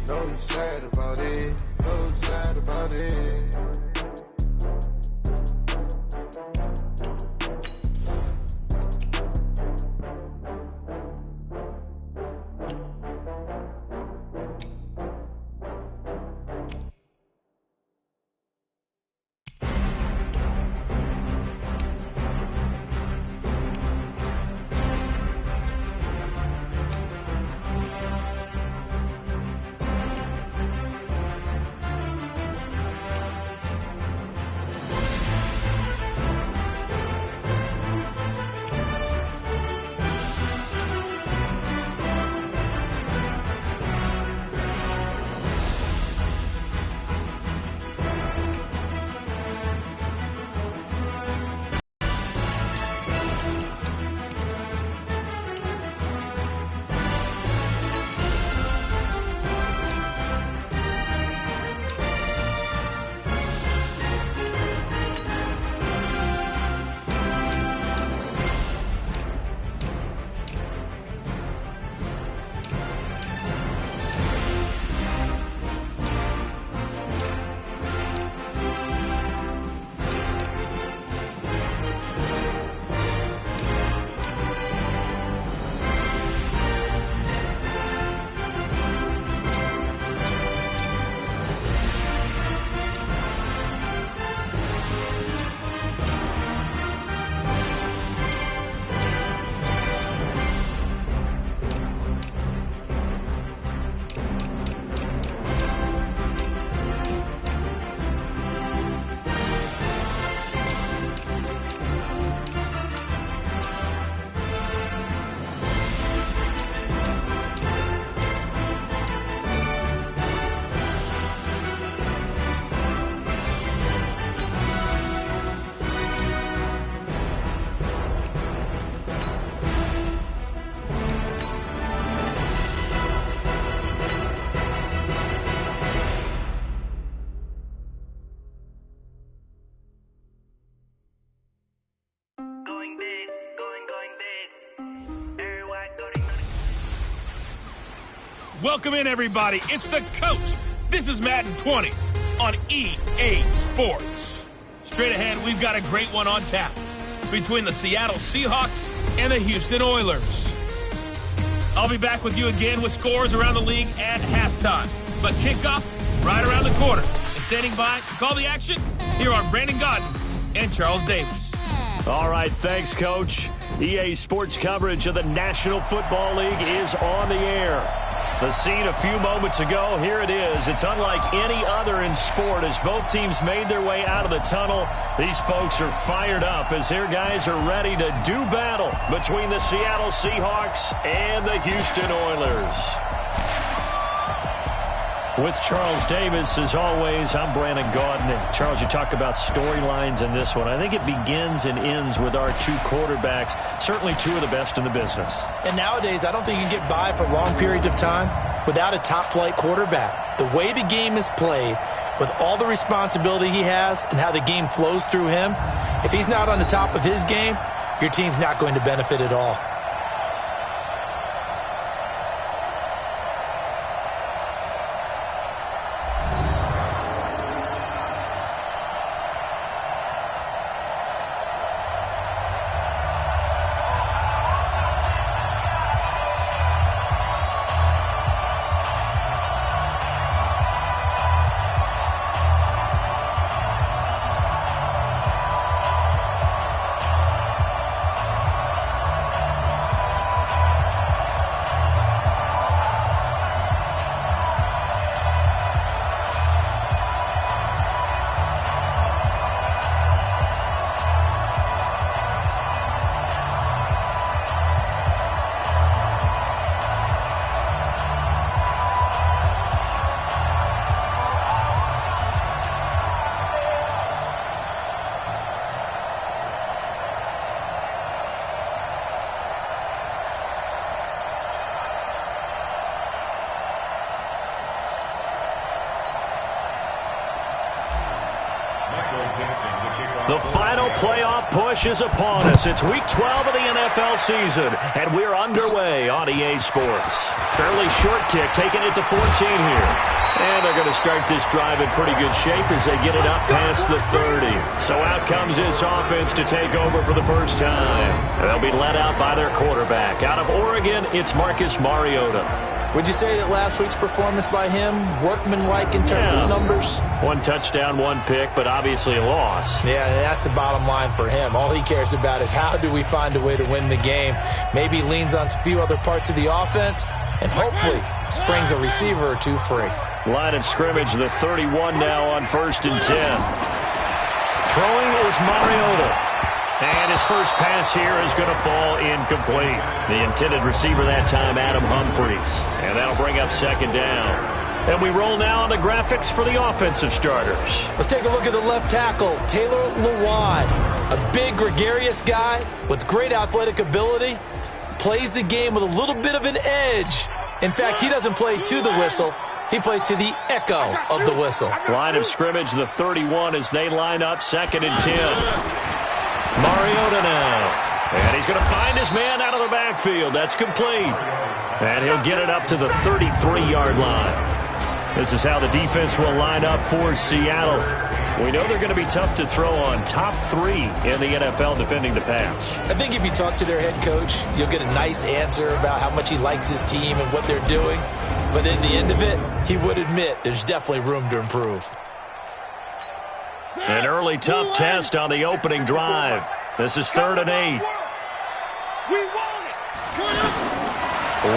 No, you sad about it. No, you sad about it. Welcome in, everybody. It's the coach. This is Madden 20 on EA Sports. Straight ahead, we've got a great one on tap between the Seattle Seahawks and the Houston Oilers. I'll be back with you again with scores around the league at halftime. But kickoff right around the corner. And standing by to call the action, here are Brandon Godden and Charles Davis. All right, thanks, Coach. EA Sports coverage of the National Football League is on the air. The scene a few moments ago, here it is. It's unlike any other in sport as both teams made their way out of the tunnel. These folks are fired up as their guys are ready to do battle between the Seattle Seahawks and the Houston Oilers. With Charles Davis, as always, I'm Brandon Godden. And Charles, you talk about storylines in this one. I think it begins and ends with our two quarterbacks, certainly two of the best in the business. And nowadays, I don't think you can get by for long periods of time without a top-flight quarterback. The way the game is played, with all the responsibility he has and how the game flows through him, if he's not on the top of his game, your team's not going to benefit at all. The final playoff push rush is upon us. It's Week 12 of the NFL season, and we're underway on EA Sports. Fairly short kick, taking it to 14 here. And they're going to start this drive in pretty good shape as they get it up past the 30. So out comes this offense to take over for the first time. They'll be led out by their quarterback. Out of Oregon, it's Marcus Mariota. Would you say that last week's performance by him, workmanlike in terms of numbers? 1 touchdown, 1 pick, but obviously a loss. Yeah, that's the bottom line for him. All he cares about is how do we find a way to win the game. Maybe he leans on a few other parts of the offense and hopefully springs a receiver or two free. Line of scrimmage, the 31 now on 1st and 10. Throwing is Mariota. And his first pass here is going to fall incomplete. The intended receiver that time, Adam Humphries. And that'll bring up 2nd down. And we roll now on the graphics for the offensive starters. Let's take a look at the left tackle, Taylor Lewan. A big, gregarious guy with great athletic ability. Plays the game with a little bit of an edge. In fact, he doesn't play to the whistle. He plays to the echo of the whistle. Line of scrimmage, the 31 as they line up 2nd and 10. Mariota now. And he's going to find his man out of the backfield. That's complete. And he'll get it up to the 33-yard line. This is how the defense will line up for Seattle. We know they're going to be tough to throw on. Top 3 in the NFL defending the pass. I think if you talk to their head coach, you'll get a nice answer about how much he likes his team and what they're doing. But in the end of it, he would admit there's definitely room to improve. An early tough test on the opening drive. This is 3rd and 8.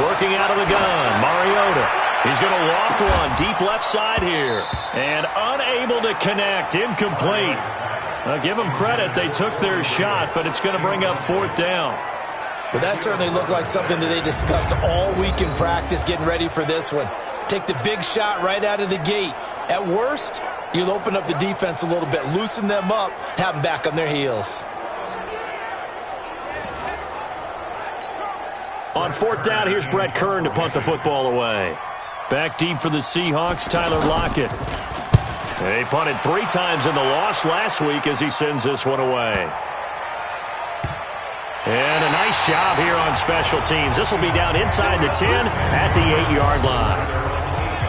Working out of the gun, Mariota. He's going to loft one deep left side here. And unable to connect, incomplete. I'll give them credit, they took their shot, but it's going to bring up 4th down. Well, that certainly looked like something that they discussed all week in practice getting ready for this one. Take the big shot right out of the gate. At worst, you'll open up the defense a little bit, loosen them up, have them back on their heels. On 4th down, here's Brett Kern to punt the football away. Back deep for the Seahawks, Tyler Lockett. He punted 3 times in the loss last week as he sends this one away. And a nice job here on special teams. This will be down inside the 10 at the 8-yard line.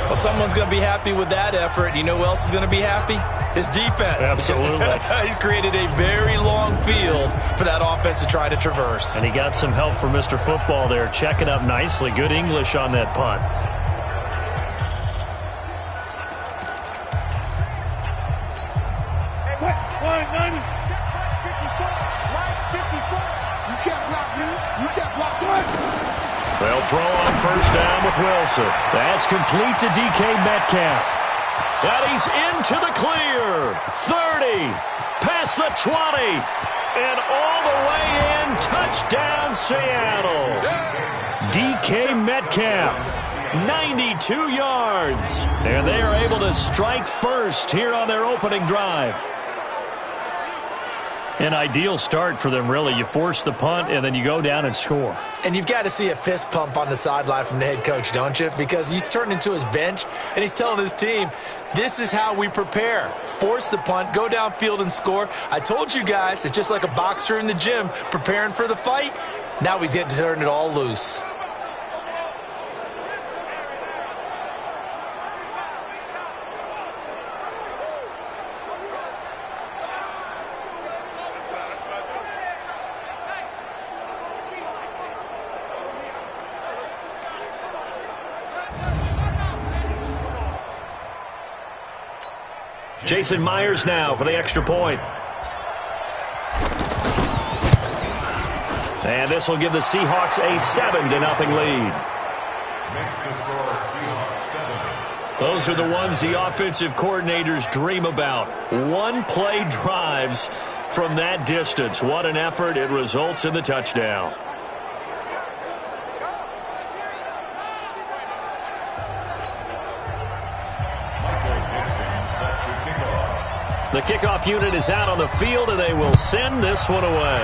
Well, someone's going to be happy with that effort. You know who else is going to be happy? His defense. Absolutely. He's created a very long field for that offense to try to traverse. And he got some help from Mr. Football there, checking up nicely. Good English on that punt. They'll throw on 1st down with Wilson. That's complete to DK Metcalf. And he's into the clear. 30. Past the 20. And all the way in. Touchdown, Seattle. DK Metcalf. 92 yards. And they are able to strike first here on their opening drive. An ideal start for them, really. You force the punt, and then you go down and score. And you've got to see a fist pump on the sideline from the head coach, don't you? Because he's turned into his bench, and he's telling his team, this is how we prepare. Force the punt, go downfield and score. I told you guys, it's just like a boxer in the gym preparing for the fight. Now we get to turn it all loose. Jason Myers now for the extra point. And this will give the Seahawks a 7-0 lead. Those are the ones the offensive coordinators dream about. One-play drives from that distance. What an effort. It results in the touchdown. The kickoff unit is out on the field, and they will send this one away.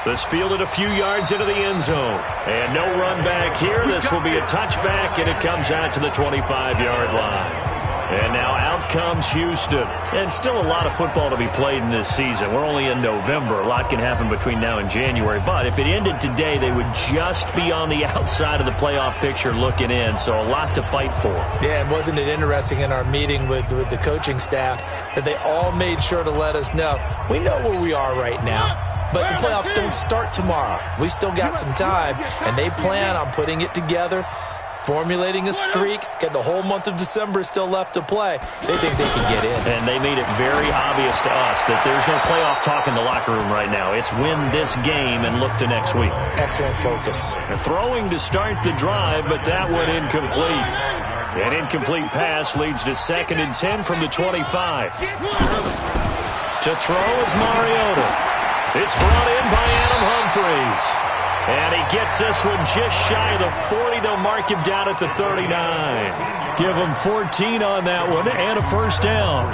This fielded a few yards into the end zone. And no run back here. This will be a touchback, and it comes out to the 25-yard line. And now out comes Houston. And still a lot of football to be played in this season. We're only in November. A lot can happen between now and January. But if it ended today, they would just be on the outside of the playoff picture looking in. So a lot to fight for. Yeah, and wasn't it interesting in our meeting with the coaching staff that they all made sure to let us know, we know where we are right now. But the playoffs don't start tomorrow. We still got some time, and they plan on putting it together, formulating a streak, get the whole month of December still left to play. They think they can get in. And they made it very obvious to us that there's no playoff talk in the locker room right now. It's win this game and look to next week. Excellent focus. Throwing to start the drive, but that one incomplete. An incomplete pass leads to 2nd and 10 from the 25. To throw is Mariota. It's brought in by Adam Humphries. And he gets this one just shy of the 40. They'll mark him down at the 39. Give him 14 on that one and a first down.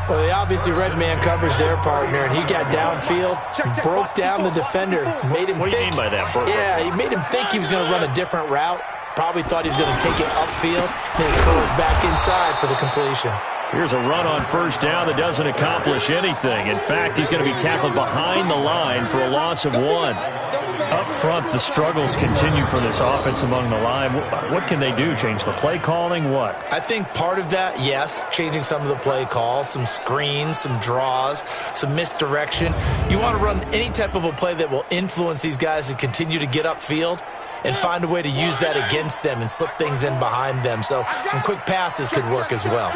Well, they obviously read man coverage their partner, and he got downfield, broke down the defender, made him What do you mean by that, Bert? Yeah, he made him think he was going to run a different route. Probably thought he was going to take it upfield. Then he curls back inside for the completion. Here's a run on first down that doesn't accomplish anything. In fact, he's going to be tackled behind the line for a loss of 1. Up front, the struggles continue for this offense among the line. What can they do? Change the play calling? What? I think part of that, yes, changing some of the play calls, some screens, some draws, some misdirection. You want to run any type of a play that will influence these guys to continue to get upfield and find a way to use that against them and slip things in behind them. So some quick passes could work as well.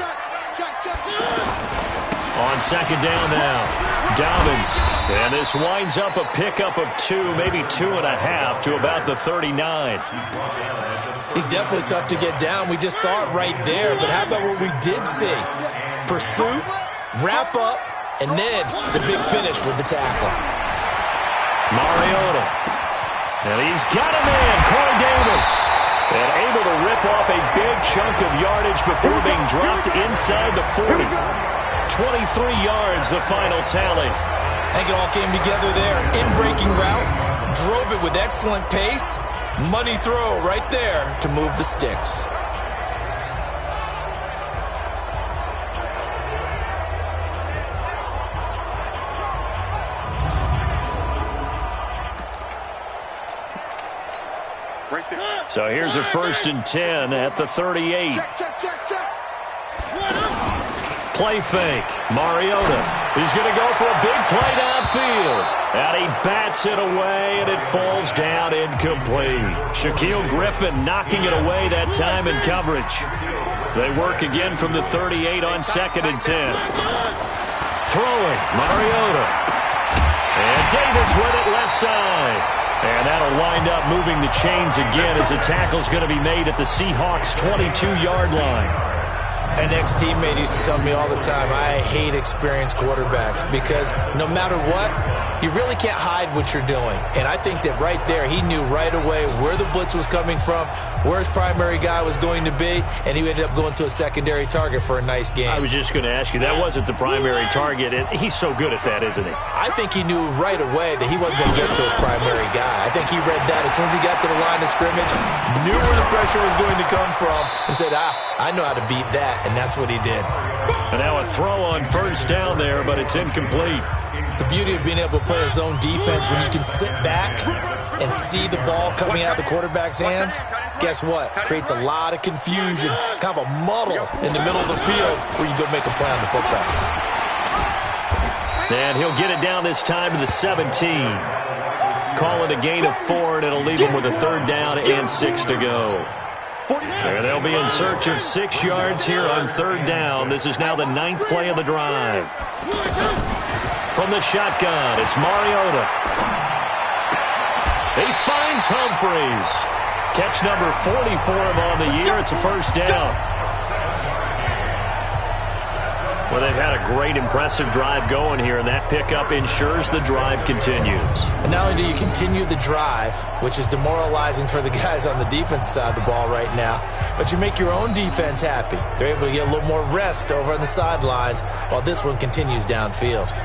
On second down now, Dobbins. And this winds up a pickup of 2, maybe 2.5 to about the 39. He's definitely tough to get down. We just saw it right there. But how about what we did see? Pursuit, wrap up, and then the big finish with the tackle. Mariota. And he's got him in. Corey Davis. And able to rip off a big chunk of yardage before being dropped inside the 40. 23 yards, the final tally. I think it all came together there. In-breaking route, drove it with excellent pace. Money throw right there to move the sticks. So here's a 1st and 10 at the 38. Play fake. Mariota. He's going to go for a big play downfield. And he bats it away, and it falls down incomplete. Shaquille Griffin knocking it away that time in coverage. They work again from the 38 on 2nd and 10. Throwing. Mariota. And Davis with it left side. And that'll wind up moving the chains again as the tackle's going to be made at the Seahawks' 22-yard line. An ex-teammate used to tell me all the time, I hate experienced quarterbacks because no matter what, you really can't hide what you're doing. And I think that right there, he knew right away where the blitz was coming from, where his primary guy was going to be, and he ended up going to a secondary target for a nice game. I was just going to ask you, that wasn't the primary target, and he's so good at that, isn't he? I think he knew right away that he wasn't going to get to his primary guy. I think he read that as soon as he got to the line of scrimmage, knew where the pressure was going to come from, and said, I know how to beat that, and that's what he did. And now a throw on first down there, but it's incomplete. The beauty of being able to play his own defense when you can sit back and see the ball coming out of the quarterback's hands, guess what? Creates a lot of confusion, kind of a muddle in the middle of the field where you go make a play on the football. And he'll get it down this time to the 17. Call it a gain of 4, and it'll leave him with a 3rd down and 6 to go. And they'll be in search of 6 yards here on 3rd down. This is now the 9th play of the drive. From the shotgun, it's Mariota. He finds Humphries. Catch number 40 for him on the year. It's a 1st down. Well, they've had a great, impressive drive going here, and that pickup ensures the drive continues. And not only do you continue the drive, which is demoralizing for the guys on the defense side of the ball right now, but you make your own defense happy. They're able to get a little more rest over on the sidelines while this one continues downfield.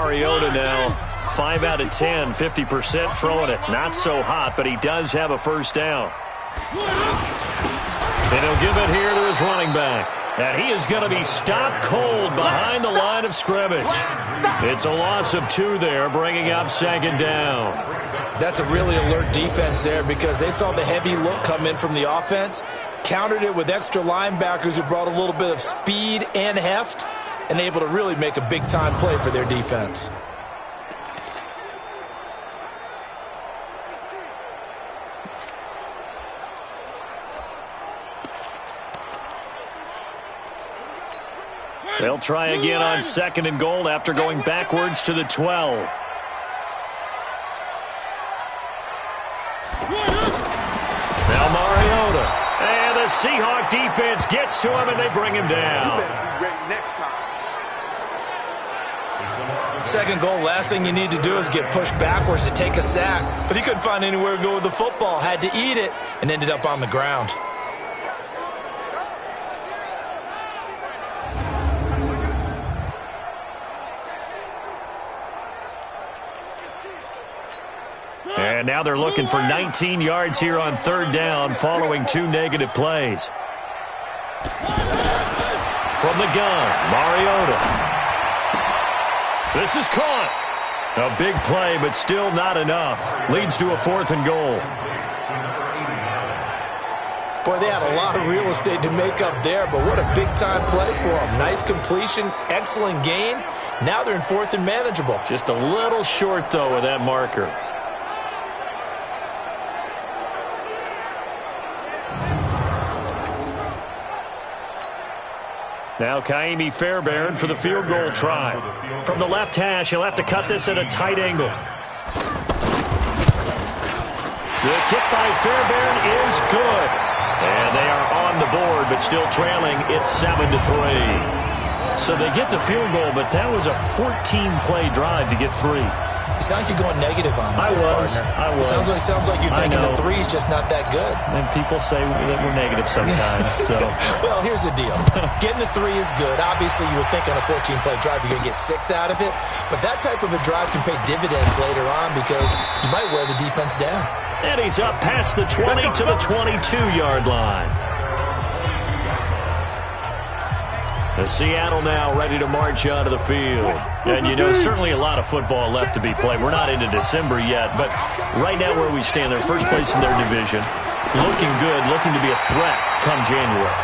Mariota now, 5 out of 10, 50% throwing it. Not so hot, but he does have a first down. And he'll give it here to his running back. And he is going to be stopped cold behind the line of scrimmage. It's a loss of 2 there, bringing up second down. That's a really alert defense there because they saw the heavy look come in from the offense, countered it with extra linebackers who brought a little bit of speed and heft, and able to really make a big-time play for their defense. They'll try again on 2nd and goal after going backwards to the 12. Now Mariota. And the Seahawk defense gets to him, and they bring him down. Second goal, last thing you need to do is get pushed backwards to take a sack. But he couldn't find anywhere to go with the football. Had to eat it and ended up on the ground. And now they're looking for 19 yards here on 3rd down following 2 negative plays. From the gun, Mariota. This is caught. A big play, but still not enough. Leads to a 4th and goal. Boy, they had a lot of real estate to make up there, but what a big-time play for them. Nice completion, excellent gain. Now they're in 4th and manageable. Just a little short, though, with that marker. Now Kaimi Fairbairn for the field goal try. From the left hash, he'll have to cut this at a tight angle. The kick by Fairbairn is good. And they are on the board, but still trailing. It's 7-3. So they get the field goal, but that was a 14-play drive to get 3. You sound like you're going negative on that. I was. Sounds like you're thinking the 3 is just not that good. And people say that we're negative sometimes. So. Well, here's the deal. Getting the 3 is good. Obviously, you would think on a 14-play drive you're going to get 6 out of it. But that type of a drive can pay dividends later on because you might wear the defense down. And he's up past the 20 to the 22-yard line. The Seattle now ready to march onto the field. And, you know, certainly a lot of football left to be played. We're not into December yet, but right now where we stand, they're first place in their division. Looking good, looking to be a threat come January.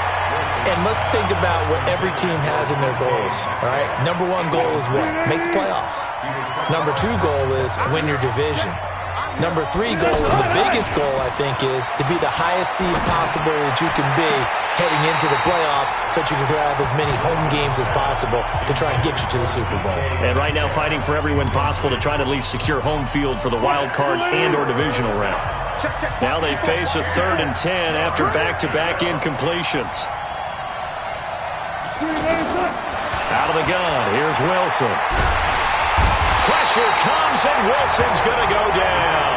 And let's think about what every team has in their goals, all right? Number 1 goal is what? Make the playoffs. Number 2 goal is win your division. Number 3 goal, and the biggest goal, I think, is to be the highest seed possible that you can be heading into the playoffs so that you can have as many home games as possible to try and get you to the Super Bowl. And right now fighting for every win possible to try to at least secure home field for the wild card and or divisional round. Now they face a 3rd and 10 after back-to-back incompletions. Out of the gun, here's Wilson. Pressure comes, and Wilson's going to go down.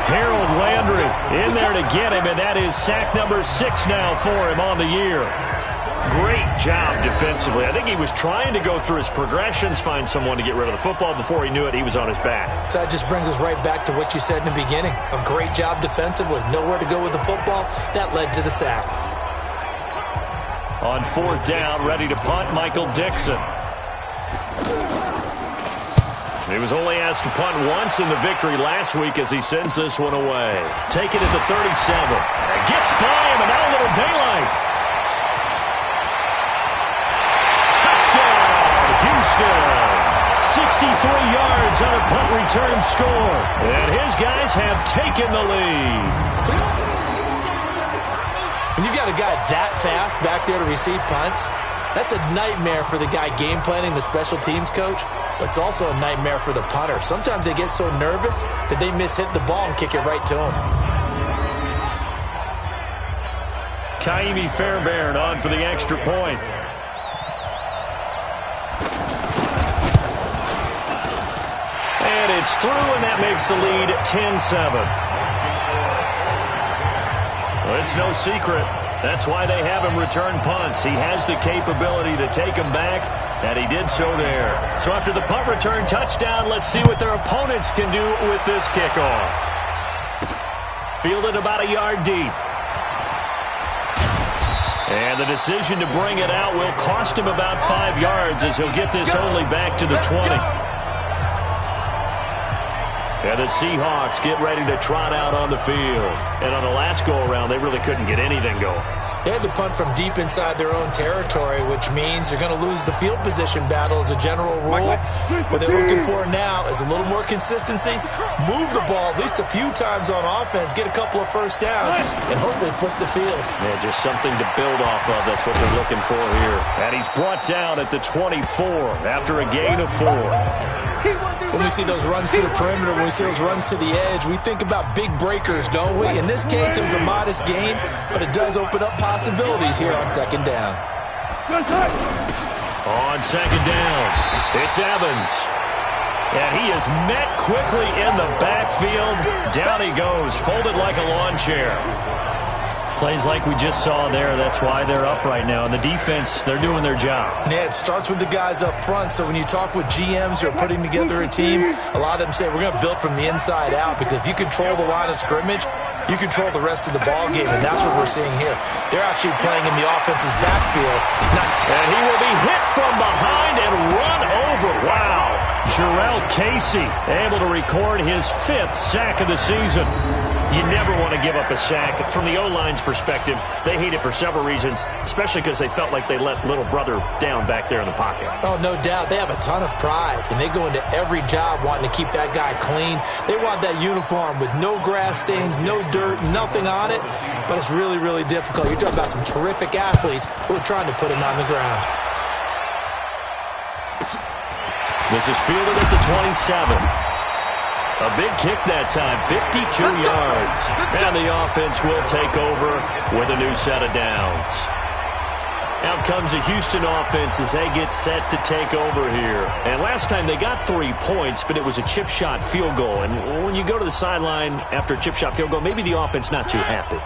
Harold Landry in there to get him, and that is sack number 6 now for him on the year. Great job defensively. I think he was trying to go through his progressions, find someone to get rid of the football. Before he knew it, he was on his back. So that just brings us right back to what you said in the beginning. A great job defensively. Nowhere to go with the football. That led to the sack. On 4th down, ready to punt, Michael Dixon. He was only asked to punt once in the victory last week as he sends this one away. Taking it to 37. Gets by him, and now a little daylight. Touchdown, Houston. 63 yards on a punt return score. And his guys have taken the lead. When you've got a guy that fast back there to receive punts, that's a nightmare for the guy game planning, the special teams coach, but it's also a nightmare for the punter. Sometimes they get so nervous that they miss-hit the ball and kick it right to him. Kaimi Fairbairn on for the extra point. And it's through, and that makes the lead 10-7. Well, it's no secret. That's why they have him return punts. He has the capability to take them back, and he did so there. So after the punt return touchdown, let's see what their opponents can do with this kickoff. Fielded about a yard deep. And the decision to bring it out will cost him about 5 yards as he'll get this only back to the 20. And the Seahawks get ready to trot out on the field. And on the last go-around, they really couldn't get anything going. They had to punt from deep inside their own territory, which means you're going to lose the field position battle as a general rule. What they're looking for now is a little more consistency, move the ball at least a few times on offense, get a couple of first downs, and hopefully flip the field. Yeah, just something to build off of. That's what they're looking for here. And he's brought down at the 24 after a gain of 4. When we see those runs to the perimeter, when we see those runs to the edge, we think about big breakers, don't we? In this case, it was a modest gain, but it does open up possibilities here on second down. On second down, it's Evans. And he is met quickly in the backfield. Down he goes, folded like a lawn chair. Plays like we just saw there. That's why they're up right now. And the defense, they're doing their job. Yeah, it starts with the guys up front. So when you talk with GMs who are putting together a team, a lot of them say we're going to build from the inside out, because if you control the line of scrimmage, you control the rest of the ball game, and that's what we're seeing here. They're actually playing in the offense's backfield. And he will be hit from behind and run over. Wow. Jarrell Casey able to record his 5th sack of the season. You never want to give up a sack. From the O-line's perspective, they hate it for several reasons, especially because they felt like they let little brother down back there in the pocket. Oh, no doubt. They have a ton of pride, and they go into every job wanting to keep that guy clean. They want that uniform with no grass stains, no dirt, nothing on it, but it's really, really difficult. You're talking about some terrific athletes who are trying to put him on the ground. This is fielded at the 27. A big kick that time, 52 yards. And the offense will take over with a new set of downs. Out comes the Houston offense as they get set to take over here. And last time they got 3 points, but it was a chip shot field goal. And when you go to the sideline after a chip shot field goal, maybe the offense not too happy.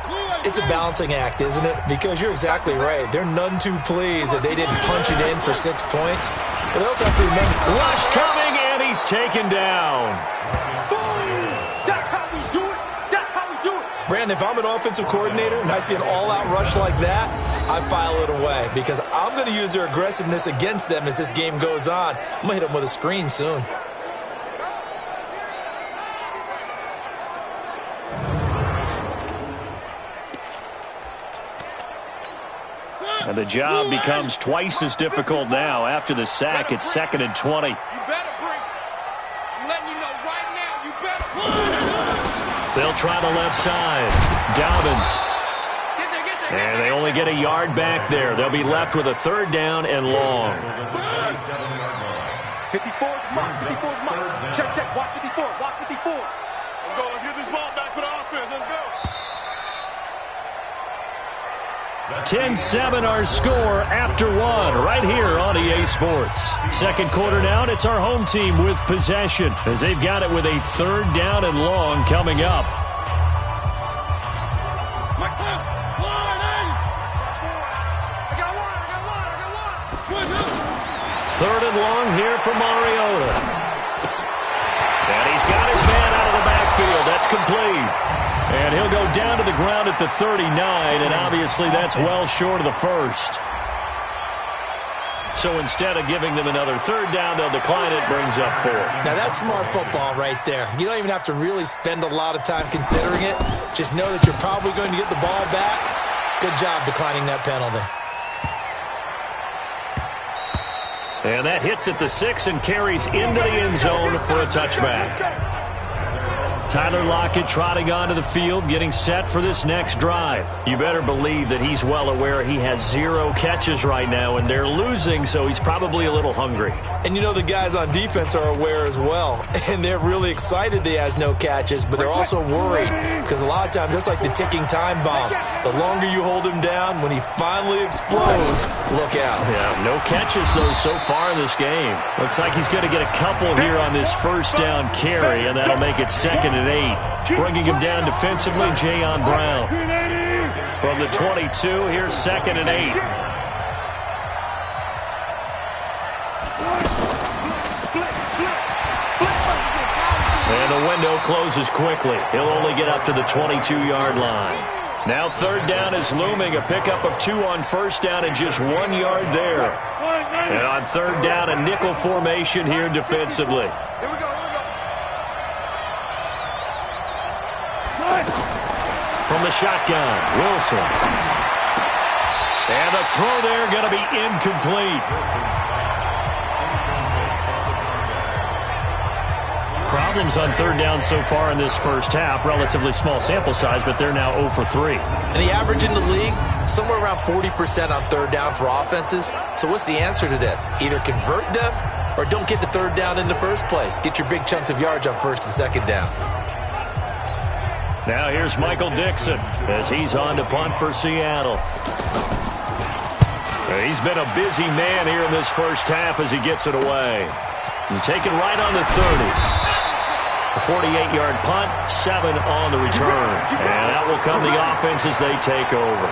It's a balancing act, isn't it? Because you're exactly right. They're none too pleased that they didn't punch it in for 6 points. But they also have to remember, rush coming, and he's taken down. Brandon, if I'm an offensive coordinator and I see an all-out rush like that, I file it away, because I'm going to use their aggressiveness against them as this game goes on. I'm going to hit them with a screen soon. And the job becomes twice as difficult now. After the sack, it's 2nd and 20. They'll try the left side. Dobbins. And they only get a yard back there. They'll be left with a 3rd down and long. 54, mark, 54, mark. Check, check, watch 54, watch 54. Let's go, let's get this ball back for the offense, let's go. 10-7 our score after 1 right here on EA Sports. Second quarter now, and it's our home team with possession as they've got it with a 3rd down and long coming up. Third and long here for Mariota. And he's got his man out of the backfield. That's complete. And he'll go down to the ground at the 39, and obviously that's well short of the first. So instead of giving them another 3rd down, they'll decline it, brings up 4. Now that's smart football right there. You don't even have to really spend a lot of time considering it. Just know that you're probably going to get the ball back. Good job declining that penalty. And that hits at the 6 and carries into the end zone for a touchback. Tyler Lockett trotting onto the field, getting set for this next drive. You better believe that he's well aware he has 0 catches right now, and they're losing, so he's probably a little hungry. And you know the guys on defense are aware as well, and they're really excited that he has no catches, but they're also worried because a lot of times that's like the ticking time bomb. The longer you hold him down, when he finally explodes, look out. Yeah, no catches, though, so far in this game. Looks like he's going to get a couple here on this 1st down carry, and that'll make it 2nd and 8. Bringing him down defensively, Jayon Brown. From the 22, here's 2nd and 8. And the window closes quickly. He'll only get up to the 22-yard line. Now 3rd down is looming. A pickup of 2 on 1st down and just 1 yard there. And on 3rd down, a nickel formation here defensively. Here we go. From the shotgun, Wilson. And the throw there going to be incomplete. Problems on 3rd down so far in this first half. Relatively small sample size, but they're now 0 for 3. And the average in the league, somewhere around 40% on 3rd down for offenses. So what's the answer to this? Either convert them or don't get the 3rd down in the first place. Get your big chunks of yards on 1st and 2nd down. Now here's Michael Dixon as he's on to punt for Seattle. He's been a busy man here in this first half as he gets it away. And taken right on the 30. A 48-yard punt, 7 on the return. And out will come the offense as they take over.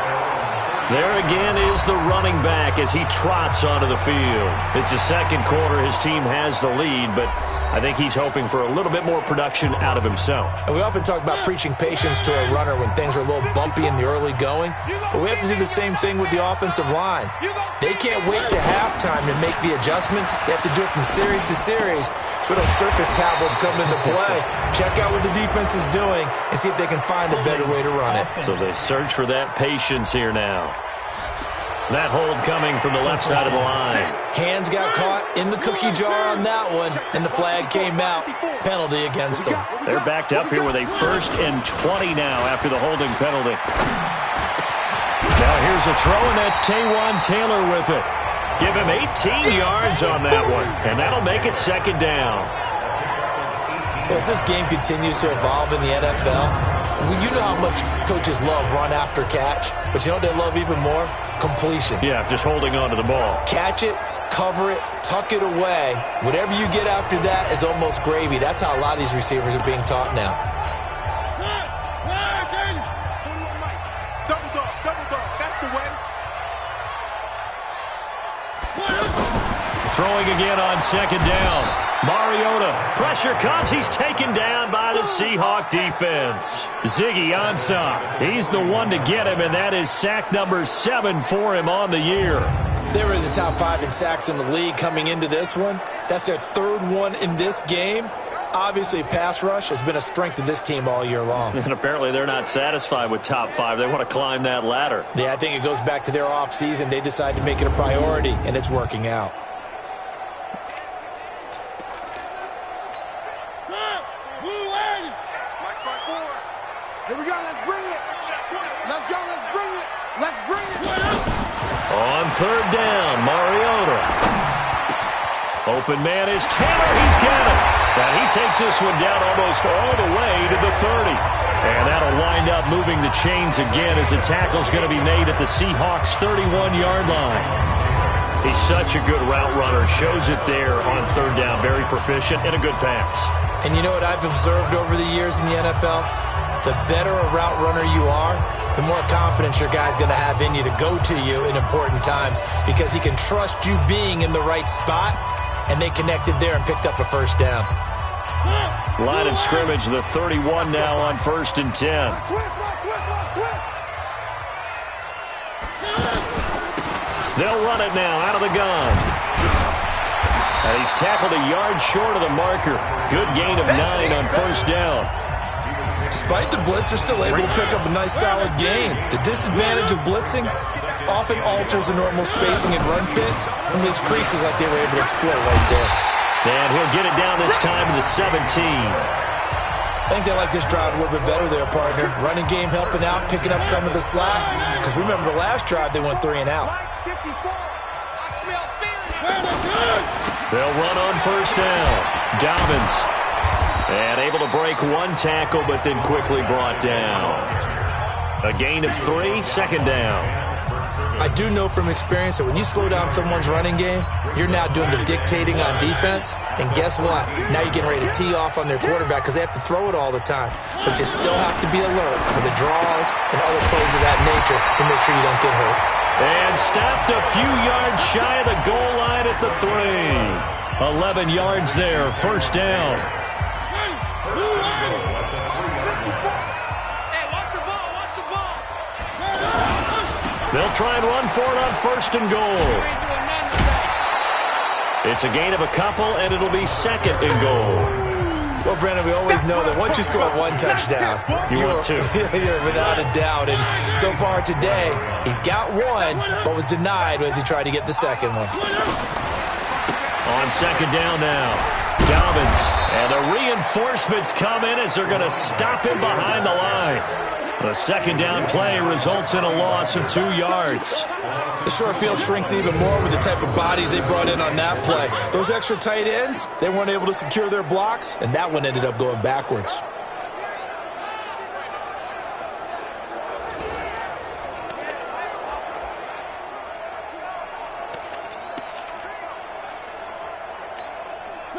There again is the running back as he trots onto the field. It's the 2nd quarter. His team has the lead, but I think he's hoping for a little bit more production out of himself. And we often talk about preaching patience to a runner when things are a little bumpy in the early going, but we have to do the same thing with the offensive line. They can't wait to halftime to make the adjustments. They have to do it from series to series. So those surface tablets come into play. Check out what the defense is doing and see if they can find a better way to run it. So they search for that patience here now. That hold coming from the left side of the line. Hands got caught in the cookie jar on that one, and the flag came out. Penalty against them. They're backed up here with a 1st and 20 now after the holding penalty. Now here's a throw, and that's Taywan Taylor with it. Give him 18 yards on that one, and that'll make it 2nd down. Well, as this game continues to evolve in the NFL, you know how much coaches love run after catch, but you know what they love even more? Completion. Yeah, just holding on to the ball. Catch it, cover it, tuck it away. Whatever you get after that is almost gravy. That's how a lot of these receivers are being taught now. Double dog. That's the way. Throwing again on 2nd down. Mariota, pressure comes. He's taken down by the Seahawk defense. Ziggy Ansah, he's the one to get him, and that is sack number 7 for him on the year. They were in the top 5 in sacks in the league coming into this one. That's their 3rd one in this game. Obviously, pass rush has been a strength of this team all year long. And apparently they're not satisfied with top 5. They want to climb that ladder. Yeah, I think it goes back to their offseason. They decided to make it a priority, and it's working out. Here we go, let's bring it. Let's go, let's bring it. Let's bring it. On 3rd down, Mariota. Open man is Taylor. He's got it. And he takes this one down almost all the way to the 30. And that'll wind up moving the chains again as the tackle's going to be made at the Seahawks' 31-yard line. He's such a good route runner. Shows it there on 3rd down. Very proficient and a good pass. And you know what I've observed over the years in the NFL? The better a route runner you are, the more confidence your guy's going to have in you to go to you in important times because he can trust you being in the right spot, and they connected there and picked up a 1st down. Line of scrimmage, the 31 now on 1st and 10. They'll run it now out of the gun. And he's tackled a yard short of the marker. Good gain of 9 on 1st down. Despite the blitz, they're still able to pick up a nice, solid gain. The disadvantage of blitzing often alters the normal spacing and run fits and leaves creases like they were able to exploit right there. And he'll get it down this time to the 17. I think they like this drive a little bit better there, partner. Running game helping out, picking up some of the slack. Because remember the last drive, they went 3 and out. They'll run on 1st down. Dobbins. And able to break 1 tackle, but then quickly brought down. A gain of 3, 2nd down. I do know from experience that when you slow down someone's running game, you're now doing the dictating on defense. And guess what? Now you're getting ready to tee off on their quarterback because they have to throw it all the time. But you still have to be alert for the draws and other plays of that nature to make sure you don't get hurt. And stopped a few yards shy of the goal line at the 3. 11 yards there, first down. They'll try and run for it on first and goal. It's a gain of a couple, and it'll be second and goal. Well, Brandon, we always know that once you score one touchdown, you want two. You're without a doubt. And so far today, he's got one, but was denied as he tried to get the second one. On second down now, Dobbins. And the reinforcements come in as they're going to stop him behind the line. The second down play results in a loss of 2 yards. The short field shrinks even more with the type of bodies they brought in on that play. Those extra tight ends, they weren't able to secure their blocks, and that one ended up going backwards.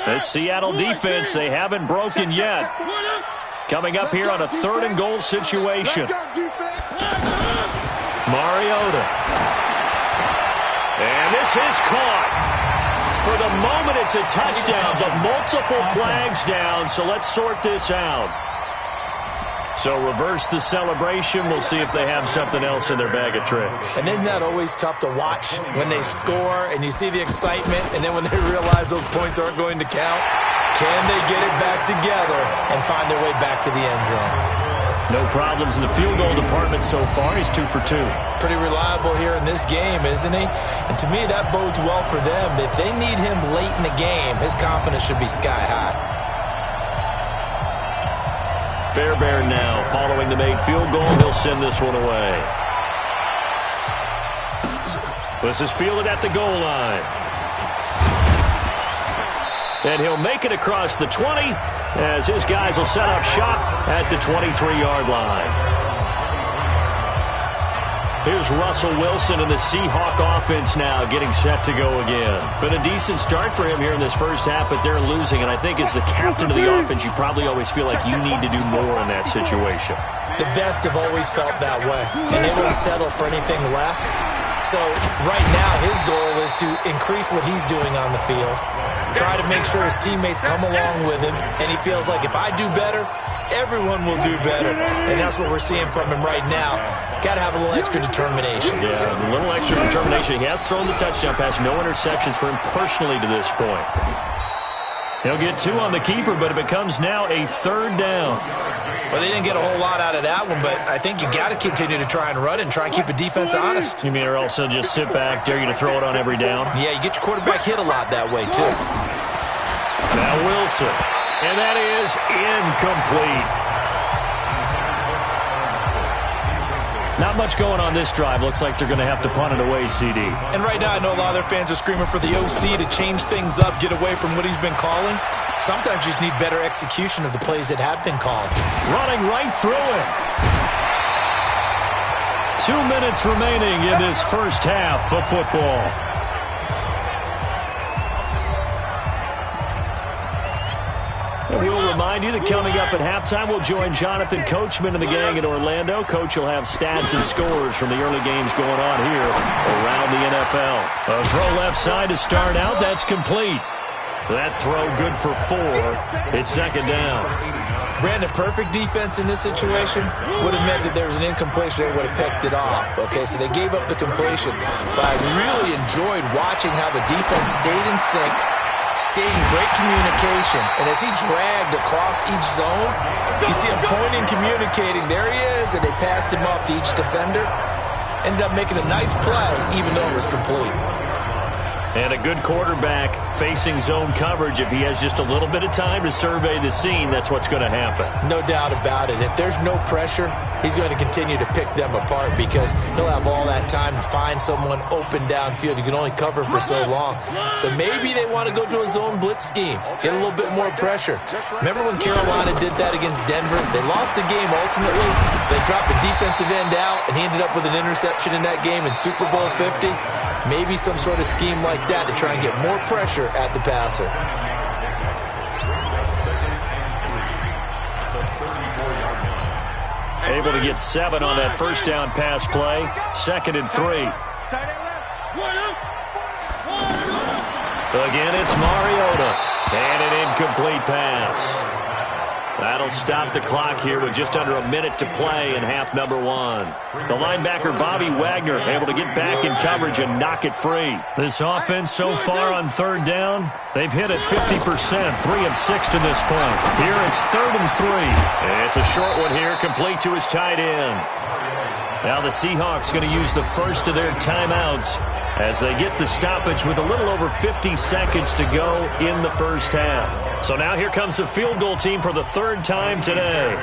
This Seattle defense, they haven't broken yet. Coming up here on a third and goal situation. Mariota. And this is caught. For the moment, it's a touchdown, but multiple flags down, so let's sort this out. So reverse the celebration. We'll see if they have something else in their bag of tricks. And isn't that always tough to watch when they score and you see the excitement, and then when they realize those points aren't going to count? Can they get it back together and find their way back to the end zone? No problems in the field goal department so far. He's 2 for 2. Pretty reliable here in this game, isn't he? And to me, that bodes well for them. If they need him late in the game, his confidence should be sky high. Fairbairn now following the made field goal. He'll send this one away. This is fielded at the goal line. And he'll make it across the 20 as his guys will set up shop at the 23-yard line. Here's Russell Wilson and the Seahawk offense now getting set to go again. Been a decent start for him here in this first half, but they're losing. And I think as the captain of the offense, you probably always feel like you need to do more in that situation. The best have always felt that way, and they won't settle for anything less. So right now his goal is to increase what he's doing on the field, try to make sure his teammates come along with him, and he feels like if I do better, everyone will do better. And that's what we're seeing from him right now. Got to have a little extra determination. Yeah, a little extra determination. He has thrown the touchdown pass. No interceptions for him personally to this point. He'll get 2 on the keeper, but it becomes now a third down. Well, they didn't get a whole lot out of that one, but I think you got to continue to try and run and try and keep the defense honest. You mean or also just sit back, dare you to throw it on every down? Yeah, you get your quarterback hit a lot that way, too. Now Wilson, and that is incomplete. Not much going on this drive. Looks like they're going to have to punt it away, CD. And right now, I know a lot of their fans are screaming for the OC to change things up, get away from what he's been calling. Sometimes you just need better execution of the plays that have been called. Running right through it. 2 minutes remaining in this first half of football. And we'll remind you that coming up at halftime, we'll join Jonathan Coachman and the gang in Orlando. Coach will have stats and scores from the early games going on here around the NFL. A throw left side to start out. That's complete. That throw good for 4. It's second down. Brandon, perfect defense in this situation would have meant that there was an incompletion. They would have picked it off. Okay, so they gave up the completion. But I really enjoyed watching how the defense stayed in sync, stayed in great communication. And as he dragged across each zone, you see him pointing, communicating. There he is, and they passed him off to each defender. Ended up making a nice play, even though it was complete. And a good quarterback facing zone coverage, if he has just a little bit of time to survey the scene, that's what's going to happen. No doubt about it. If there's no pressure, he's going to continue to pick them apart because he'll have all that time to find someone open downfield. You can only cover for so long. So maybe they want to go to a zone blitz scheme, get a little bit more pressure. Remember when Carolina did that against Denver? They lost the game ultimately. They dropped the defensive end out, and he ended up with an interception in that game in Super Bowl 50. Maybe some sort of scheme like that to try and get more pressure at the passer. Able to get 7 on that first down pass play. 2nd and 3. Again, it's Mariota. And an incomplete pass. That'll stop the clock here with just under a minute to play in half number 1. The linebacker, Bobby Wagner, able to get back in coverage and knock it free. This offense so far on 3rd down, they've hit it 50%, 3 of 6 to this point. Here it's 3rd and 3. It's a short one here, complete to his tight end. Now the Seahawks going to use the first of their timeouts as they get the stoppage with a little over 50 seconds to go in the first half. So now here comes the field goal team for the 3rd time today.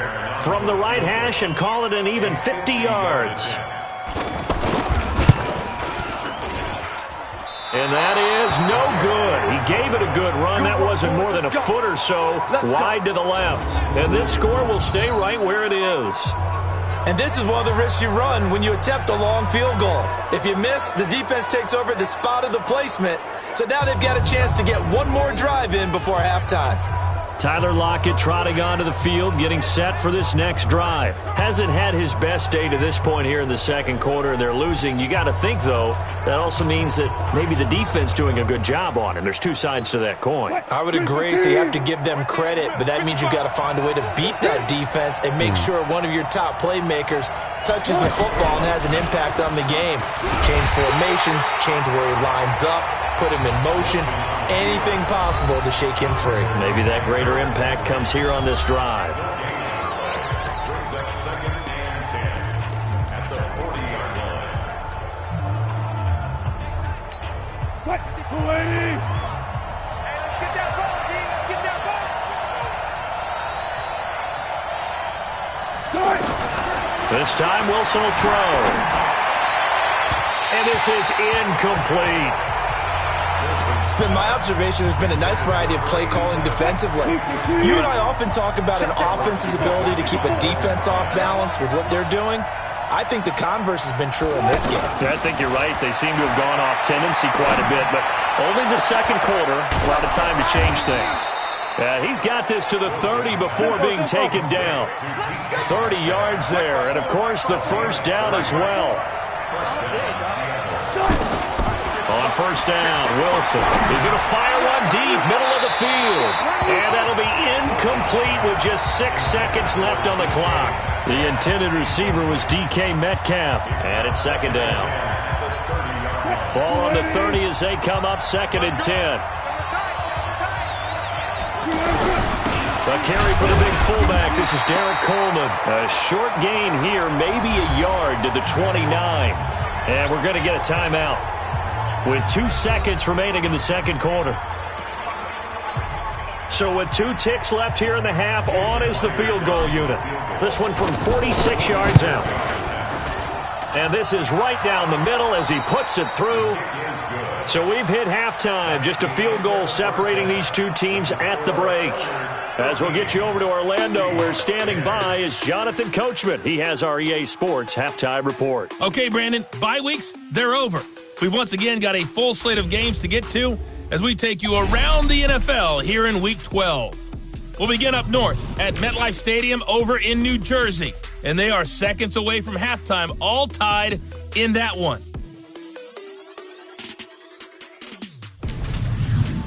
From the right hash and call it an even 50 yards. And that is no good. He gave it a good run. That wasn't more than a foot or so wide to the left. And this score will stay right where it is. And this is one of the risks you run when you attempt a long field goal. If you miss, the defense takes over at the spot of the placement. So now they've got a chance to get one more drive in before halftime. Tyler Lockett trotting onto the field, getting set for this next drive. Hasn't had his best day to this point here in the second quarter, and they're losing. You got to think, though, that also means that maybe the defense doing a good job on it. There's two sides to that coin. I would agree, so you have to give them credit, but that means you've got to find a way to beat that defense and make sure one of your top playmakers touches the football and has an impact on the game. Change formations, change where he lines up, put him in motion, anything possible to shake him free. Maybe that greater impact comes here on this drive. This time Wilson will throw. And this is incomplete. It's been my observation there's been a nice variety of play calling defensively. You and I often talk about an offense's ability to keep a defense off balance with what they're doing. I think the converse has been true in this game. Yeah, I think you're right. They seem to have gone off tendency quite a bit, but only the second quarter, a lot of time to change things. He's got this to the 30 before being taken down. 30 yards there, and of course the first down as well. On first down, Wilson is going to fire one deep, middle of the field. And that'll be incomplete with just 6 seconds left on the clock. The intended receiver was DK Metcalf. And it's second down. Ball on the 30 as they come up, 2nd and 10. A carry for the big fullback. This is Derek Coleman. A short gain here, maybe a yard to the 29. And we're going to get a timeout with 2 seconds remaining in the second quarter. So with 2 ticks left here in the half, on is the field goal unit. This one from 46 yards out. And this is right down the middle as he puts it through. So we've hit halftime. Just a field goal separating these two teams at the break. As we'll get you over to Orlando, where standing by is Jonathan Coachman. He has our EA Sports halftime report. Okay, Brandon, bye weeks, they're over. We've once again got a full slate of games to get to as we take you around the NFL here in Week 12. We'll begin up north at MetLife Stadium over in New Jersey, and they are seconds away from halftime, all tied in that one.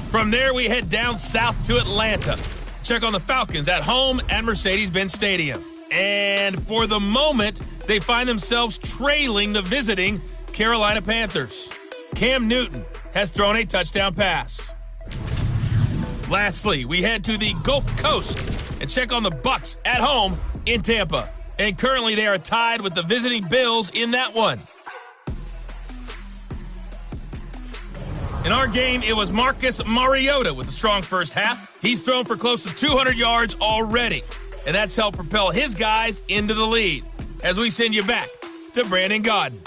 From there, we head down south to Atlanta. Check on the Falcons at home at Mercedes-Benz Stadium. And for the moment, they find themselves trailing the visiting Carolina Panthers. Cam Newton has thrown a touchdown pass. Lastly, we head to the Gulf Coast and check on the Bucs at home in Tampa. And currently they are tied with the visiting Bills in that one. In our game, it was Marcus Mariota with a strong first half. He's thrown for close to 200 yards already, and that's helped propel his guys into the lead. As we send you back to Brandon Gaudin.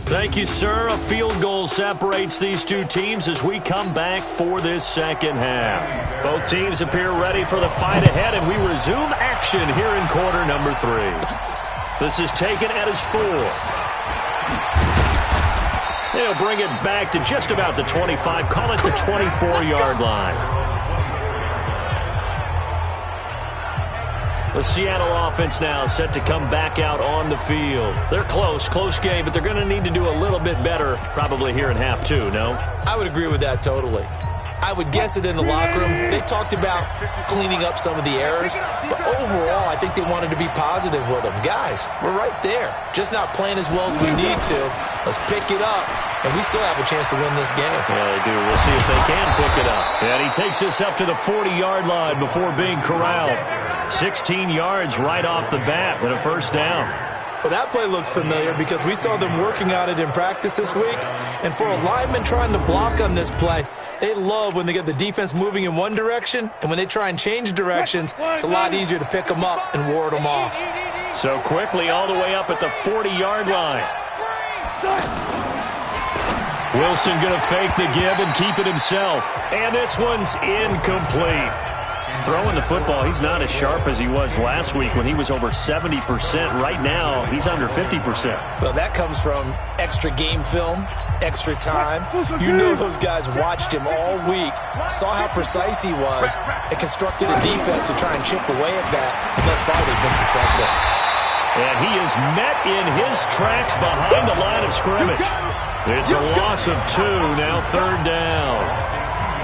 Thank you, sir. A field goal separates these two teams as we come back for this second half. Both teams appear ready for the fight ahead, and we resume action here in quarter number 3. This is taken at his 4. They'll bring it back to just about the 25, call it the 24-yard line. The Seattle offense now set to come back out on the field. They're close game, but they're going to need to do a little bit better probably here in half 2, no? I would agree with that totally. I would guess it in the locker room. They talked about cleaning up some of the errors, but overall, I think they wanted to be positive with them. Guys, we're right there. Just not playing as well as we need to. Let's pick it up, and we still have a chance to win this game. Yeah, they do. We'll see if they can pick it up. And he takes this up to the 40-yard line before being corralled. 16 yards right off the bat with a first down. Well, that play looks familiar because we saw them working on it in practice this week. And for a lineman trying to block on this play, they love when they get the defense moving in one direction. And when they try and change directions, it's a lot easier to pick them up and ward them off. So quickly all the way up at the 40-yard line. Wilson going to fake the give and keep it himself. And this one's incomplete. Throwing the football, he's not as sharp as he was last week when he was over 70%. Right now, he's under 50%. Well, that comes from extra game film, extra time. You know those guys watched him all week, saw how precise he was, and constructed a defense to try and chip away at that. And thus far, they've been successful. And he is met in his tracks behind the line of scrimmage. It's a loss of 2, now third down.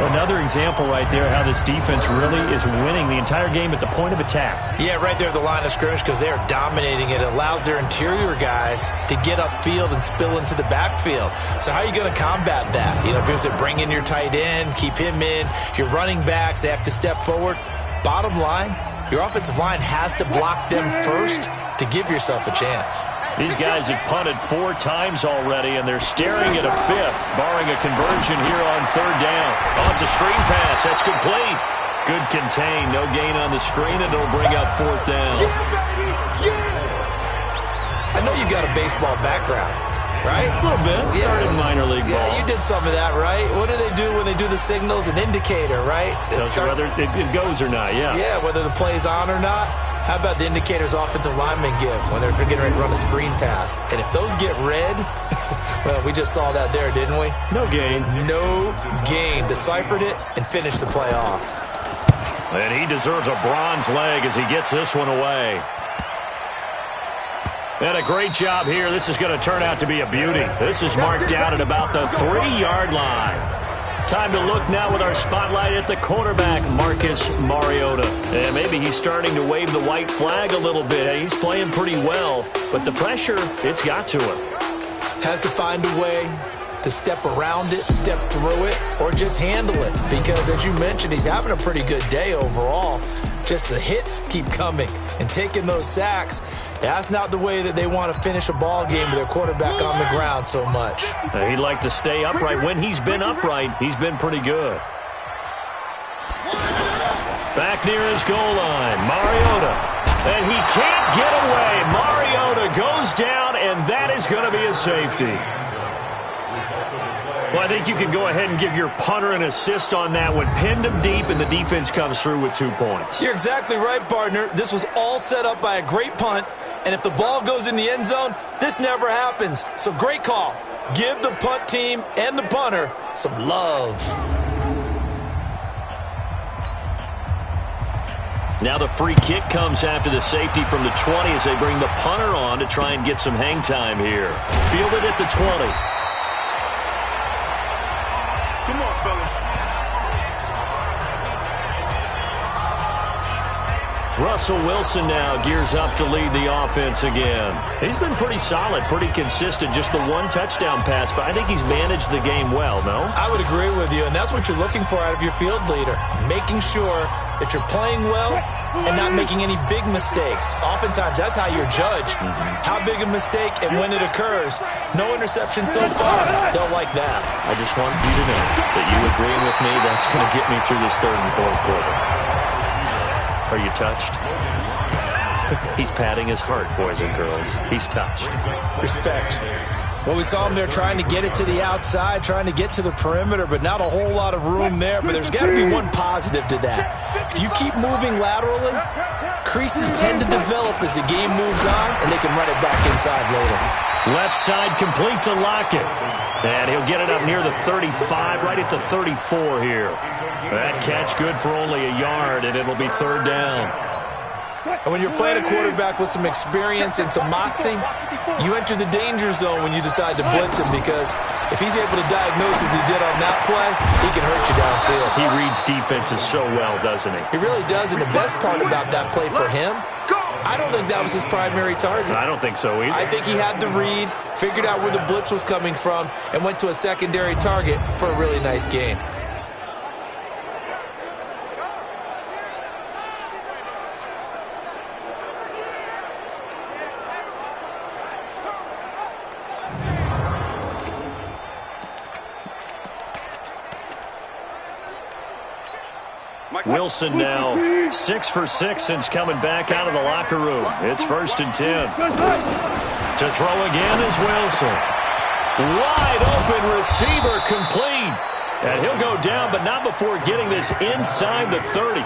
Another example right there how this defense really is winning the entire game at the point of attack. Yeah, right there at the line of scrimmage because they're dominating it. It allows their interior guys to get upfield and spill into the backfield. So how are you going to combat that? You know, if you're bring in your tight end, keep him in, your running backs, they have to step forward. Bottom line, your offensive line has to block them first to give yourself a chance. These guys have punted 4 times already, and they're staring at a 5th, barring a conversion here on third down. Oh, it's a screen pass. That's complete. Good contain. No gain on the screen, and it'll bring up fourth down. I know you've got a baseball background, right? A little bit. Started minor league ball. Yeah, you did some of that, right? What do they do when they do the signals? An indicator, right? Tells you whether it goes or not, yeah. Yeah, whether the play's on or not. How about the indicators offensive linemen give when they're getting ready to run a screen pass? And if those get red, well, we just saw that there, didn't we? No gain. No gain. Deciphered it and finished the play off. And he deserves a bronze leg as he gets this one away. And a great job here. This is going to turn out to be a beauty. This is marked out at about the 3-yard line. Time to look now with our spotlight at the quarterback, Marcus Mariota. And maybe he's starting to wave the white flag a little bit. He's playing pretty well, but the pressure, it's got to him. Has to find a way to step around it, step through it, or just handle it. Because as you mentioned, he's having a pretty good day overall. Just the hits keep coming and taking those sacks. That's not the way that they want to finish a ball game with their quarterback on the ground so much. He'd like to stay upright. When he's been upright, he's been pretty good. Back near his goal line, Mariota. And he can't get away. Mariota goes down, and that is going to be a safety. Well, I think you can go ahead and give your punter an assist on that one. Pinned him deep, and the defense comes through with 2 points. You're exactly right, partner. This was all set up by a great punt, and if the ball goes in the end zone, this never happens. So great call. Give the punt team and the punter some love. Now the free kick comes after the safety from the 20 as they bring the punter on to try and get some hang time here. Fielded at the 20. Come on, fellas. Russell Wilson now gears up to lead the offense again. He's been pretty solid, pretty consistent, just the 1 touchdown pass, but I think he's managed the game well, no? I would agree with you, and that's what you're looking for out of your field leader, making sure that you're playing well and not making any big mistakes. Oftentimes, that's how you're judged. How big a mistake and when it occurs. No interception so far. They'll like that. I just want you to know that you agreeing with me, that's going to get me through this third and fourth quarter. Are you touched? He's patting his heart, boys and girls. He's touched. Respect. Well, we saw him there trying to get it to the outside, trying to get to the perimeter, but not a whole lot of room there. But there's got to be one positive to that. If you keep moving laterally, creases tend to develop as the game moves on, and they can run it back inside later. Left side complete to Lockett. And he'll get it up near the 35, right at the 34 here. That catch good for only a yard, and it'll be third down. And when you're playing a quarterback with some experience and some moxie, you enter the danger zone when you decide to blitz him, because if he's able to diagnose as he did on that play, he can hurt you downfield. He reads defenses so well, doesn't he? He really does, and the best part about that play for him, I don't think that was his primary target. I don't think so either. I think he had the read, figured out where the blitz was coming from, and went to a secondary target for a really nice gain. Wilson now 6 for 6 since coming back out of the locker room. It's 1st and 10. To throw again is Wilson. Wide open receiver complete. And he'll go down, but not before getting this inside the 30.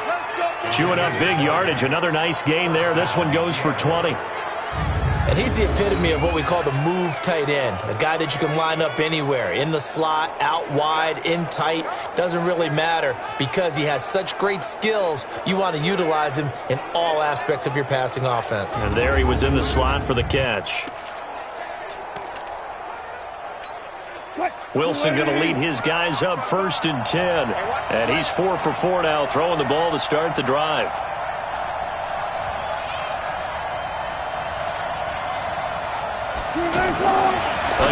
Chewing up big yardage. Another nice gain there. This one goes for 20. And he's the epitome of what we call the move tight end, a guy that you can line up anywhere, in the slot, out wide, in tight, doesn't really matter because he has such great skills. You want to utilize him in all aspects of your passing offense. And there he was in the slot for the catch. Wilson going to lead his guys up 1st and 10. And he's 4 for 4 now, throwing the ball to start the drive.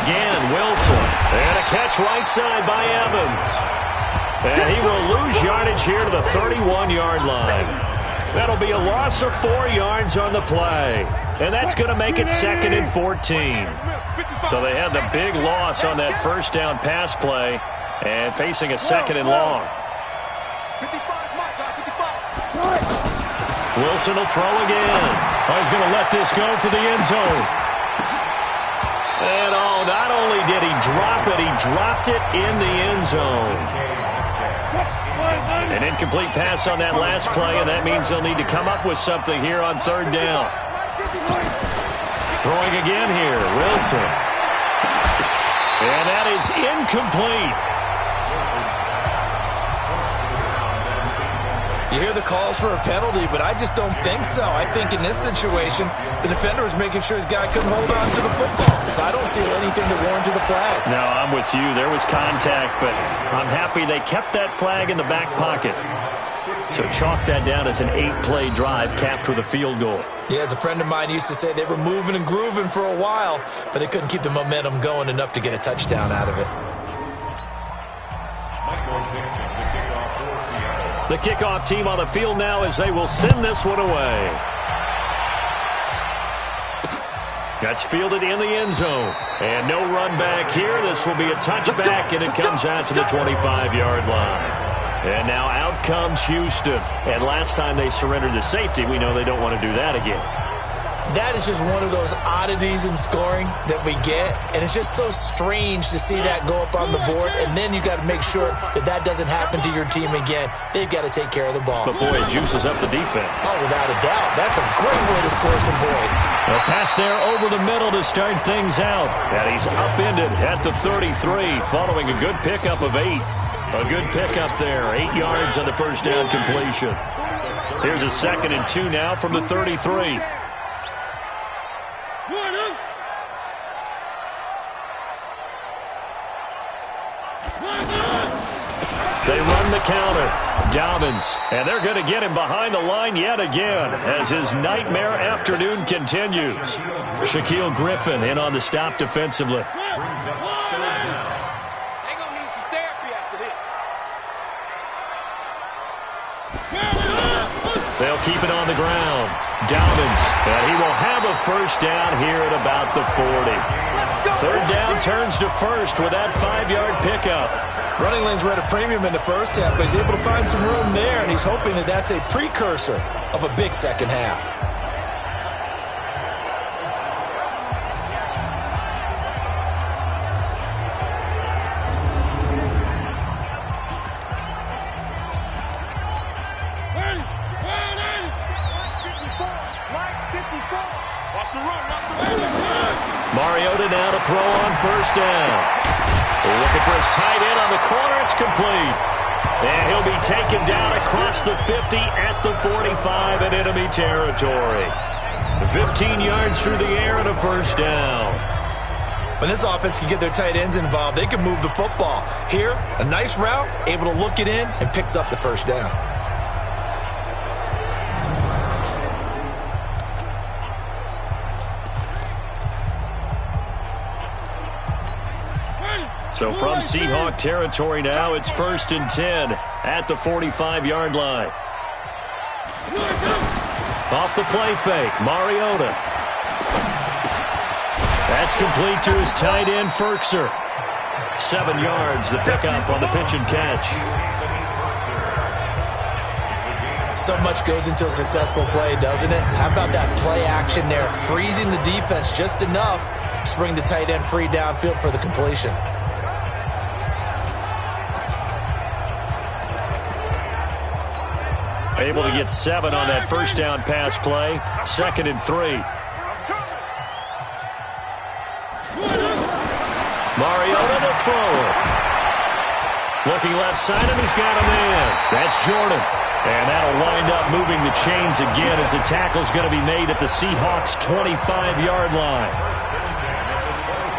Again, Wilson. And a catch right side by Evans. And he will lose yardage here to the 31-yard line. That'll be a loss of 4 yards on the play. And that's going to make it 2nd and 14. So they had the big loss on that first down pass play and facing a 2nd and long. Wilson will throw again. Oh, he's going to let this go for the end zone. And oh, not only did he drop it, he dropped it in the end zone. An incomplete pass on that last play, and that means they'll need to come up with something here on 3rd down. Throwing again here, Wilson. And that is incomplete. You hear the calls for a penalty, but I just don't think so. I think in this situation, the defender was making sure his guy couldn't hold on to the football. So I don't see anything to warrant the flag. No, I'm with you. There was contact, but I'm happy they kept that flag in the back pocket. So chalk that down as an 8-play drive capped with a field goal. Yeah, as a friend of mine used to say, they were moving and grooving for a while, but they couldn't keep the momentum going enough to get a touchdown out of it. The kickoff team on the field now as they will send this one away. That's fielded in the end zone. And no run back here. This will be a touchback, and it comes out to the 25-yard line. And now out comes Houston. And last time they surrendered to safety, we know they don't want to do that again. That is just one of those oddities in scoring that we get, and it's just so strange to see that go up on the board, and then you got to make sure that that doesn't happen to your team again. They've got to take care of the ball. But boy, it juices up the defense. Oh, without a doubt. That's a great way to score some points. A pass there over the middle to start things out. And he's upended at the 33 following a good pickup of 8. A good pickup there. 8 yards on the first down completion. Here's a 2nd and 2 now from the 33. They run the counter. Dobbins, and they're going to get him behind the line yet again as his nightmare afternoon continues. Shaquille Griffin in on the stop defensively. They'll keep it on the ground. Dowdens, and he will have a first down here at about the 40. Third down turns to first with that 5-yard pickup. Running lanes were at a premium in the first half, but he's able to find some room there, and he's hoping that that's a precursor of a big second half. Mariota now to throw on first down. Looking for his tight end on the corner. It's complete. And he'll be taken down across the 50 at the 45 in enemy territory. 15 yards through the air and a first down. When this offense can get their tight ends involved, they can move the football. Here, a nice route, able to look it in, and picks up the first down. So from Seahawk territory now, it's 1st and 10 at the 45-yard line. Off the play fake, Mariota. That's complete to his tight end, Ferkser. 7 yards, the pickup on the pitch and catch. So much goes into a successful play, doesn't it? How about that play action there, freezing the defense just enough to bring the tight end free downfield for the completion. Able to get 7 on that first down pass play. 2nd and 3. Mariota to throw. Looking left side, and he's got a man. That's Jordan. And that'll wind up moving the chains again as the tackle's going to be made at the Seahawks' 25-yard line.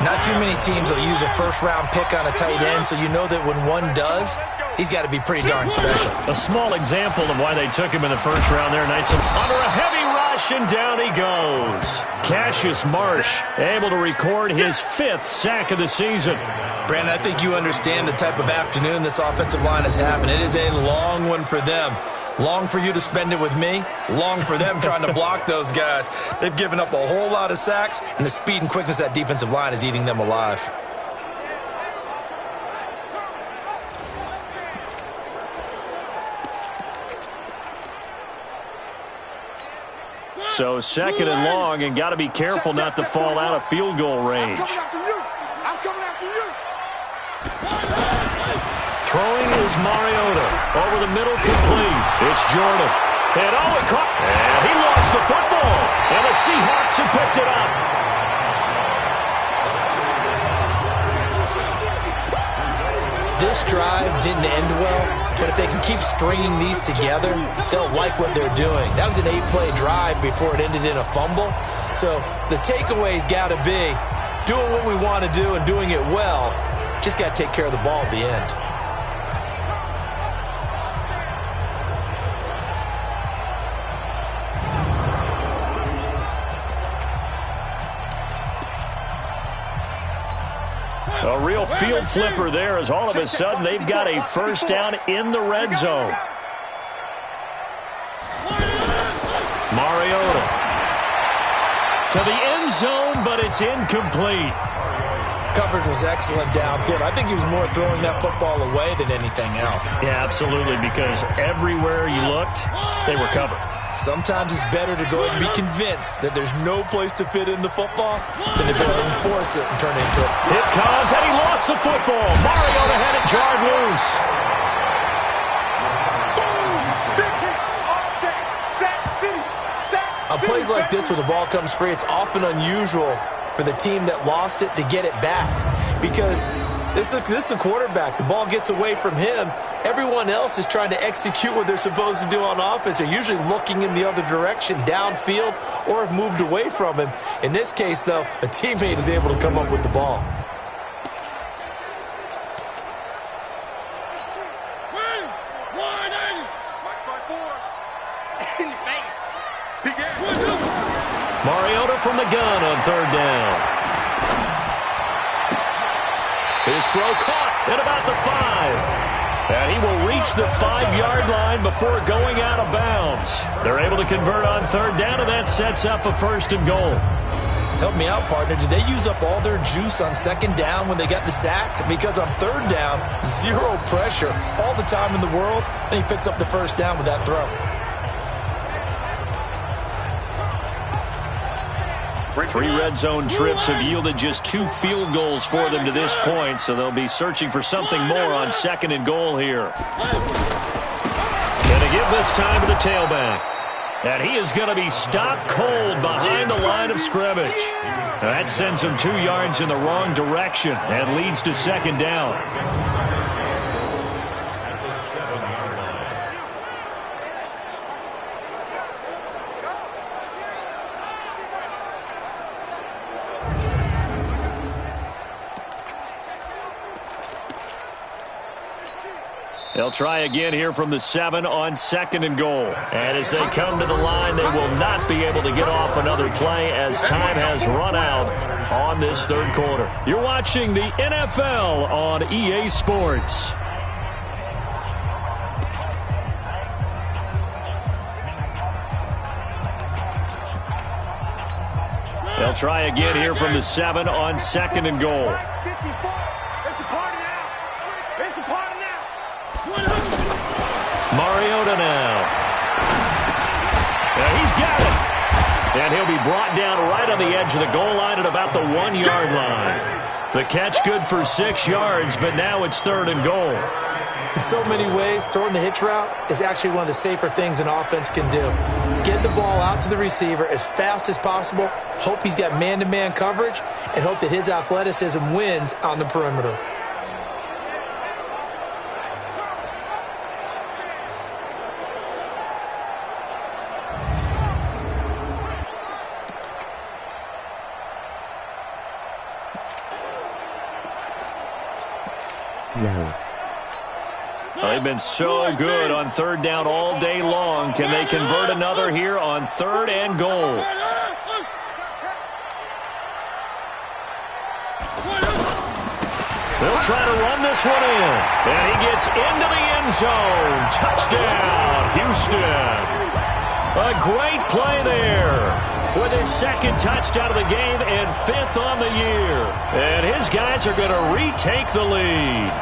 Not too many teams will use a first-round pick on a tight end, so you know that when one does, he's got to be pretty darn special. A small example of why they took him in the first round there. Nice and under a heavy rush, and down he goes. Cassius Marsh able to record his 5th sack of the season. Brandon, I think you understand the type of afternoon this offensive line is having. It is a long one for them. Long for you to spend it with me. Long for them trying to block those guys. They've given up a whole lot of sacks, and the speed and quickness of that defensive line is eating them alive. So 2nd and long, and got to be careful not to fall out of field goal range. I'm coming after you. Throwing is Mariota. Over the middle, complete. It's Jordan. And it caught. And he lost the football. And the Seahawks have picked it up. This drive didn't end well, but if they can keep stringing these together, they'll like what they're doing. That was an 8-play drive before it ended in a fumble. So the takeaway's got to be doing what we want to do and doing it well. Just got to take care of the ball at the end. A real field flipper there as all of a sudden they've got a first down in the red zone. Mariota to the end zone, but it's incomplete. Coverage was excellent downfield. I think he was more throwing that football away than anything else. Yeah, absolutely, because everywhere you looked, they were covered. Sometimes it's better to go ahead and be convinced that there's no place to fit in the football than to go ahead and force it and turn it into it. It comes, and he lost the football. Mariota had it jarred loose. On plays like this where the ball comes free, it's often unusual for the team that lost it to get it back because this is a quarterback. The ball gets away from him. Everyone else is trying to execute what they're supposed to do on offense. They're usually looking in the other direction, downfield, or have moved away from him. In this case, though, a teammate is able to come up with the ball. Mariota from the gun on 3rd down. His throw caught at about the 5. And he will reach the 5-yard line before going out of bounds. They're able to convert on third down, and that sets up a 1st and goal. Help me out, partner. Did they use up all their juice on 2nd down when they got the sack? Because on 3rd down, 0 pressure, all the time in the world, and he picks up the 1st down with that throw. 3 red zone trips have yielded just 2 field goals for them to this point, so they'll be searching for something more on 2nd and goal here. Going to give this time to the tailback. And he is going to be stopped cold behind the line of scrimmage. That sends him 2 yards in the wrong direction and leads to 2nd down. They'll try again here from the 7 on 2nd and goal. And as they come to the line, they will not be able to get off another play as time has run out on this 3rd quarter. You're watching the NFL on EA Sports. They'll try again here from the 7 on 2nd and goal. Mariota now. And he's got it. And he'll be brought down right on the edge of the goal line at about the 1-yard line. The catch good for 6 yards, but now it's 3rd and goal. In so many ways, throwing the hitch route is actually one of the safer things an offense can do. Get the ball out to the receiver as fast as possible, hope he's got man-to-man coverage, and hope that his athleticism wins on the perimeter. They've been so good on 3rd down all day long. Can they convert another here on 3rd and goal? They'll try to run this one in. And he gets into the end zone. Touchdown, Houston. A great play there. With his 2nd touchdown of the game and 5th on the year. And his guys are going to retake the lead.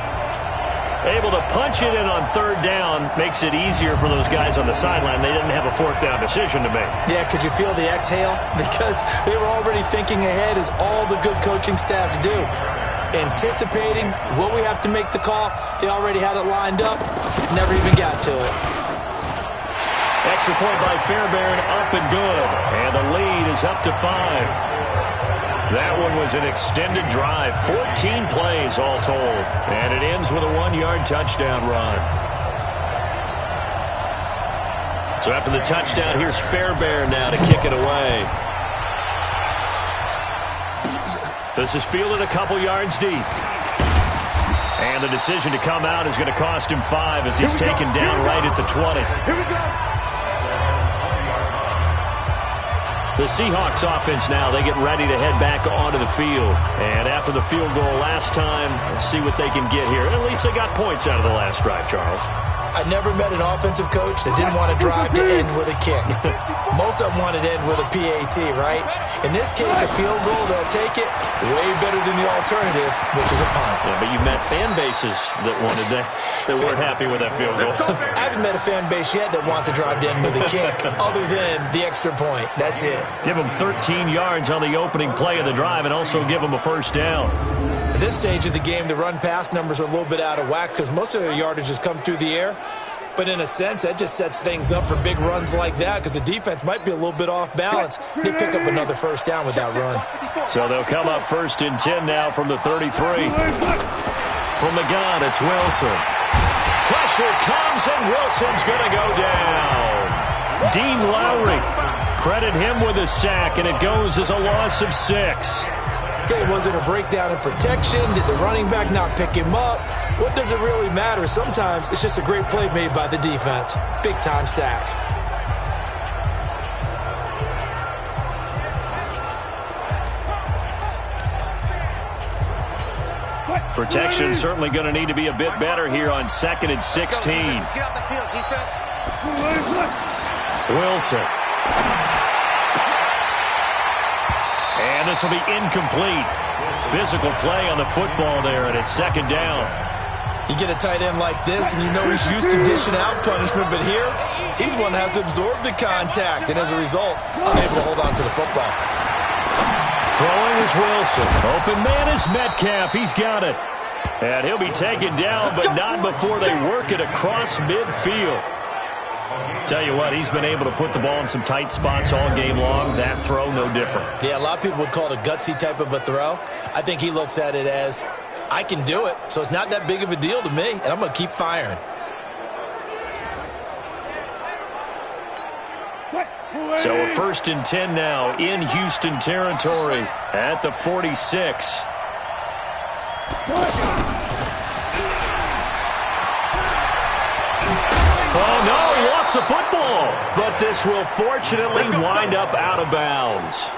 Able to punch it in on 3rd down makes it easier for those guys on the sideline. They didn't have a 4th down decision to make. Yeah, could you feel the exhale? Because they were already thinking ahead, as all the good coaching staffs do. Anticipating what we have to make the call. They already had it lined up. Never even got to it. Extra point by Fairbairn, up and good. And the lead is up to 5. That one was an extended drive, 14 plays all told. And it ends with a 1-yard touchdown run. So after the touchdown, here's Fairbairn now to kick it away. This is fielded a couple yards deep. And the decision to come out is going to cost him 5 as he's taken down right at the 20. Here we go. The Seahawks offense now, they get ready to head back onto the field. And after the field goal last time, let's see what they can get here. At least they got points out of the last drive, Charles. I never met an offensive coach that didn't want to drive to end with a kick. Most of them wanted to end with a PAT, right? In this case, a field goal, they'll take it way better than the alternative, which is a punt. Yeah, but you met fan bases that wanted that weren't happy with that field goal. I haven't met a fan base yet that wants to drive to end with a kick, other than the extra point. That's it. Give them 13 yards on the opening play of the drive and also give them a 1st down. At this stage of the game, the run-pass numbers are a little bit out of whack because most of their yardage has come through the air. But in a sense, that just sets things up for big runs like that because the defense might be a little bit off balance. They pick up another 1st down with that run. So they'll come up 1st and 10 now from the 33. From the gun, it's Wilson. Pressure comes, and Wilson's going to go down. Dean Lowry, credit him with a sack, and it goes as a loss of 6. Okay, was it a breakdown in protection? Did the running back not pick him up? What does it really matter? Sometimes it's just a great play made by the defense. Big-time sack. Protection certainly going to need to be a bit better here on 2nd and 16. Get off the field, defense. Wilson. And this will be incomplete. Physical play on the football there, and it's 2nd down. You get a tight end like this, and you know he's used to dishing out punishment, but here, he's one that has to absorb the contact, and as a result, unable to hold on to the football. Throwing is Wilson. Open man is Metcalf. He's got it. And he'll be taken down, but not before they work it across midfield. Tell you what, he's been able to put the ball in some tight spots all game long. That throw, no different. Yeah, a lot of people would call it a gutsy type of a throw. I think he looks at it as, I can do it, so it's not that big of a deal to me, and I'm going to keep firing. So a 1st and 10 now in Houston territory at the 46. Oh, no, he lost the football. But this will fortunately wind up out of bounds.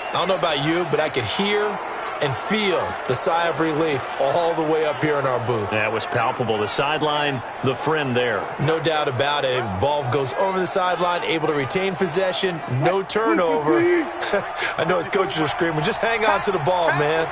I don't know about you, but I could hear and feel the sigh of relief all the way up here in our booth. That was palpable. The sideline, the friend there. No doubt about it. The ball goes over the sideline, able to retain possession, no turnover. I know his coaches are screaming, just hang on to the ball, man.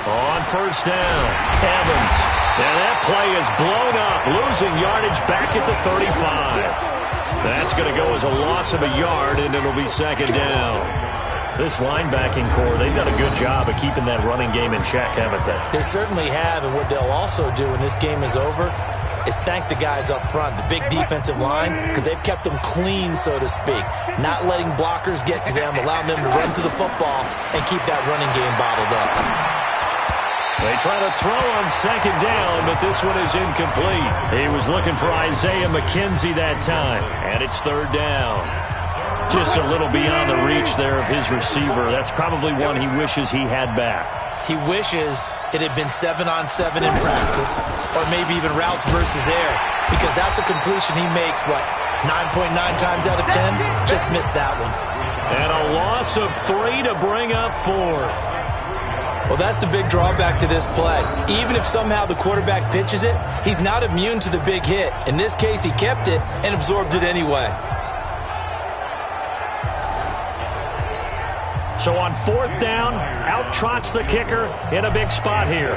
On 1st down, Evans. And that play is blown up, losing yardage back at the 35. That's going to go as a loss of a yard, and it'll be 2nd down. This linebacking core, they've done a good job of keeping that running game in check, haven't they? They certainly have, and what they'll also do when this game is over is thank the guys up front, the big defensive line, because they've kept them clean, so to speak, not letting blockers get to them, allowing them to run to the football and keep that running game bottled up. They try to throw on 2nd down, but this one is incomplete. He was looking for Isaiah McKenzie that time, and it's 3rd down. Just a little beyond the reach there of his receiver. That's probably one he wishes he had back. He wishes it had been 7-on-7 in practice, or maybe even routes versus air, because that's a completion he makes, 9.9 times out of 10? Just missed that one. And a loss of 3 to bring up 4th. Well, that's the big drawback to this play. Even if somehow the quarterback pitches it, he's not immune to the big hit. In this case, he kept it and absorbed it anyway. So on 4th down, out trots the kicker in a big spot here.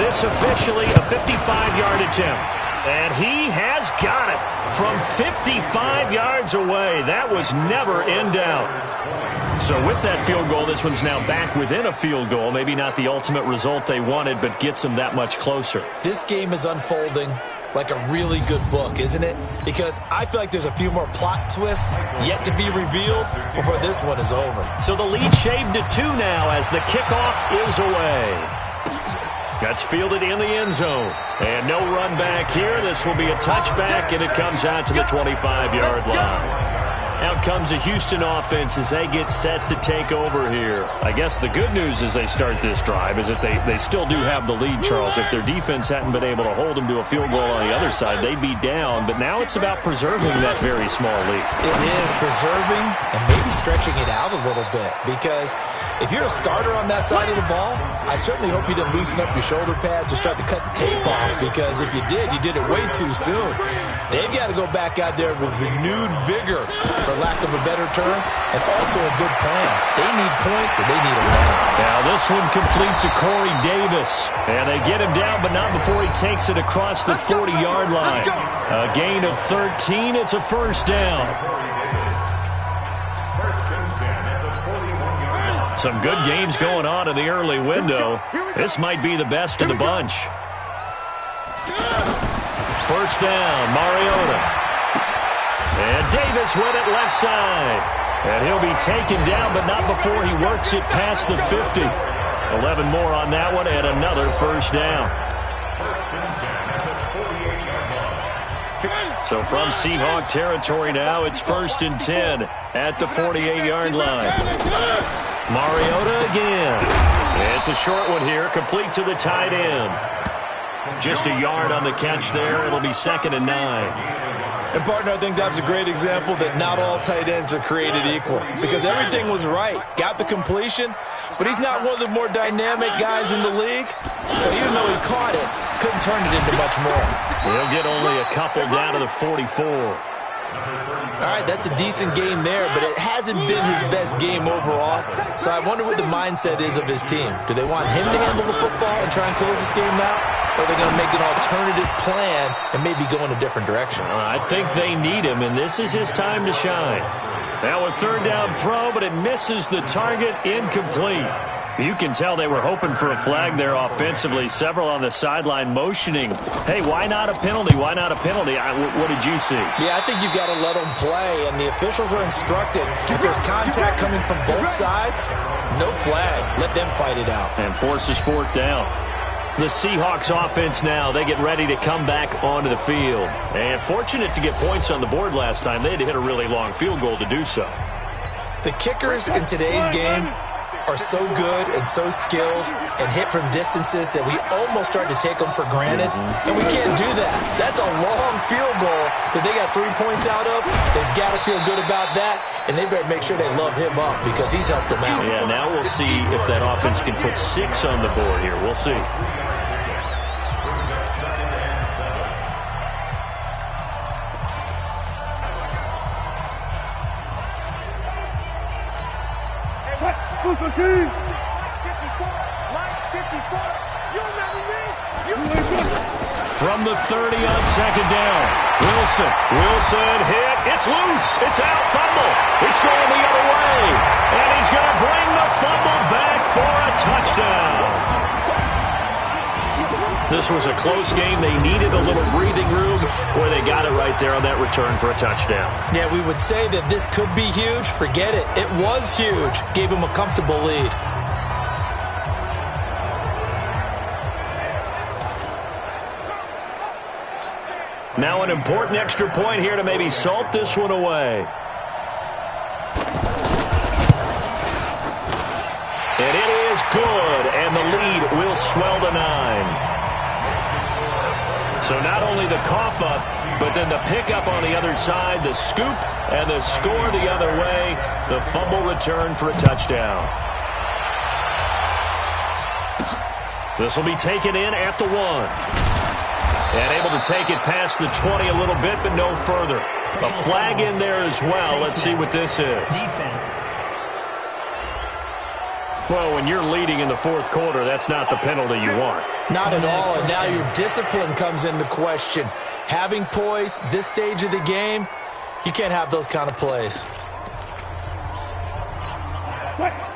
This officially a 55-yard attempt. And he has got it from 55 yards away. That was never in doubt. So with that field goal, this one's now back within a field goal. Maybe not the ultimate result they wanted, but gets them that much closer. This game is unfolding like a really good book, isn't it? Because I feel like there's a few more plot twists yet to be revealed before this one is over. So the lead shaved to 2 now as the kickoff is away. That's fielded in the end zone. And no run back here. This will be a touchback, and it comes out to the 25-yard line. Out comes the Houston offense as they get set to take over here. I guess the good news as they start this drive is that they still do have the lead, Charles. If their defense hadn't been able to hold them to a field goal on the other side, they'd be down. But now it's about preserving that very small lead. It is preserving and maybe stretching it out a little bit, because if you're a starter on that side of the ball, I certainly hope you didn't loosen up your shoulder pads or start to cut the tape off, because if you did it way too soon. They've got to go back out there with renewed vigor, for lack of a better term, and also a good plan. They need points, and they need a win. Now this one complete to Corey Davis. And they get him down, but not before he takes it across the 40-yard line. A gain of 13. It's a 1st down. Some good games going on in the early window. This might be the best of the bunch. 1st down, Mariota. And Davis with it left side. And he'll be taken down, but not before he works it past the 50. 11 more on that one, and another 1st down. So from Seahawk territory now, it's 1st and 10 at the 48-yard line. Mariota again. It's a short one here, complete to the tight end. Just a yard on the catch there. It'll be 2nd and 9. And, partner, I think that's a great example that not all tight ends are created equal because everything was right. Got the completion, but he's not one of the more dynamic guys in the league. So even though he caught it, couldn't turn it into much more. He'll get only a couple down to the 44. All right, that's a decent game there, but it hasn't been his best game overall. So I wonder what the mindset is of his team. Do they want him to handle the football and try and close this game out? Or are they going to make an alternative plan and maybe go in a different direction? I think they need him, and this is his time to shine. Now a third down throw, but it misses the target, incomplete. You can tell they were hoping for a flag there offensively. Several on the sideline motioning, hey, why not a penalty? Why not a penalty? What did you see? Yeah, I think you've got to let them play, and the officials are instructed. If there's contact coming from both sides, no flag. Let them fight it out. And forces fourth down. The Seahawks offense now, they get ready to come back onto the field. And fortunate to get points on the board last time. They had to hit a really long field goal to do so. The kickers in today's game are so good and so skilled and hit from distances that we almost start to take them for granted. And we can't do that. That's a long field goal that they got 3 points out of. They've got to feel good about that, and they better make sure they love him up because he's helped them out. Yeah, now we'll see if that offense can put 6 on the board here. We'll see. From the 30 on second down. Wilson hit. It's loose. It's out. Fumble. It's going the other way. And he's going to bring the fumble back for a touchdown. This was a close game. They needed a little breathing room where they got it right there on that return for a touchdown. Yeah, we would say that this could be huge. Forget it. It was huge. Gave him a comfortable lead. Now an important extra point here to maybe salt this one away. And it is good, and the lead will swell to 9. So not only the cough up, but then the pickup on the other side, the scoop, and the score the other way, the fumble return for a touchdown. This will be taken in at the 1. And able to take it past the 20 a little bit, but no further. A flag in there as well. Let's see what this is. Defense. Well, when you're leading in the fourth quarter, that's not the penalty you want. Not at all, and now your discipline comes into question. Having poise, this stage of the game, you can't have those kind of plays.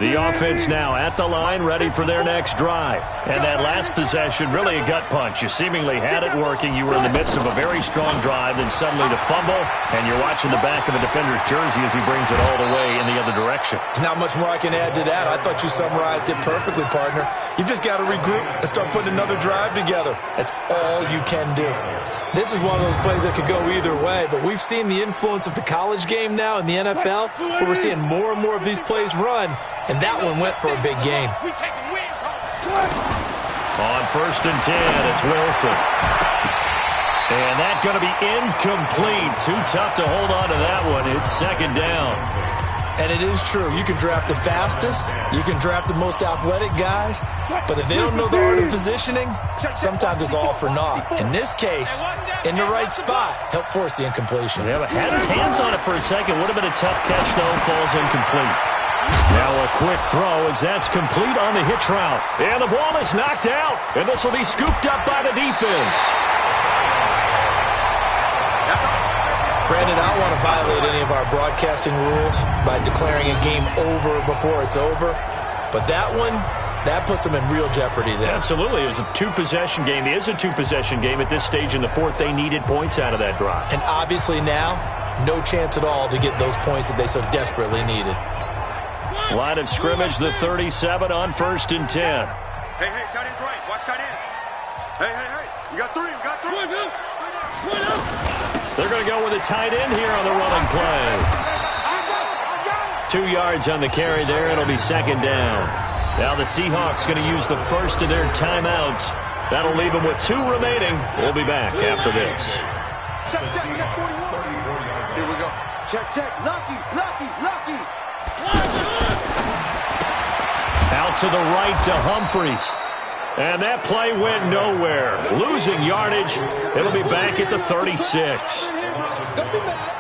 The offense now at the line, ready for their next drive. And that last possession, really a gut punch. You seemingly had it working. You were in the midst of a very strong drive, then suddenly the fumble, and you're watching the back of the defender's jersey as he brings it all the way in the other direction. There's not much more I can add to that. I thought you summarized it perfectly, partner. You've just got to regroup and start putting another drive together. That's all you can do. This is one of those plays that could go either way, but we've seen the influence of the college game now in the NFL, where we're seeing more and more of these plays run, and that one went for a big gain. On 1st and 10, it's Wilson. And that's going to be incomplete. Too tough to hold on to that one. It's second down. And it is true. You can draft the fastest. You can draft the most athletic guys. But if they don't know the art of positioning, sometimes it's all for naught. In this case, in the right spot, help force the incompletion. Yeah, but had his hands on it for a second. Would have been a tough catch, though. Falls incomplete. Now a quick throw as that's complete on the hitch route. And the ball is knocked out. And this will be scooped up by the defense. Brandon, I don't want to violate any of our broadcasting rules by declaring a game over before it's over. But that one, that puts them in real jeopardy there. Absolutely. It was a two-possession game. It is a two-possession game. At this stage in the fourth, they needed points out of that drive. And obviously now, no chance at all to get those points that they so desperately needed. Line of scrimmage, the 37 on 1st and 10. Hey, tight end's right. Watch tight end. Hey. We got three. They're going to go with a tight end here on the running play. 2 yards on the carry there. It'll be second down. Now the Seahawks going to use the first of their timeouts. That'll leave them with 2 remaining. We'll be back after this. Check 41. Check, check. Lucky, lucky, lucky. Out to the right to Humphries. And that play went nowhere. Losing yardage. It'll be back at the 36.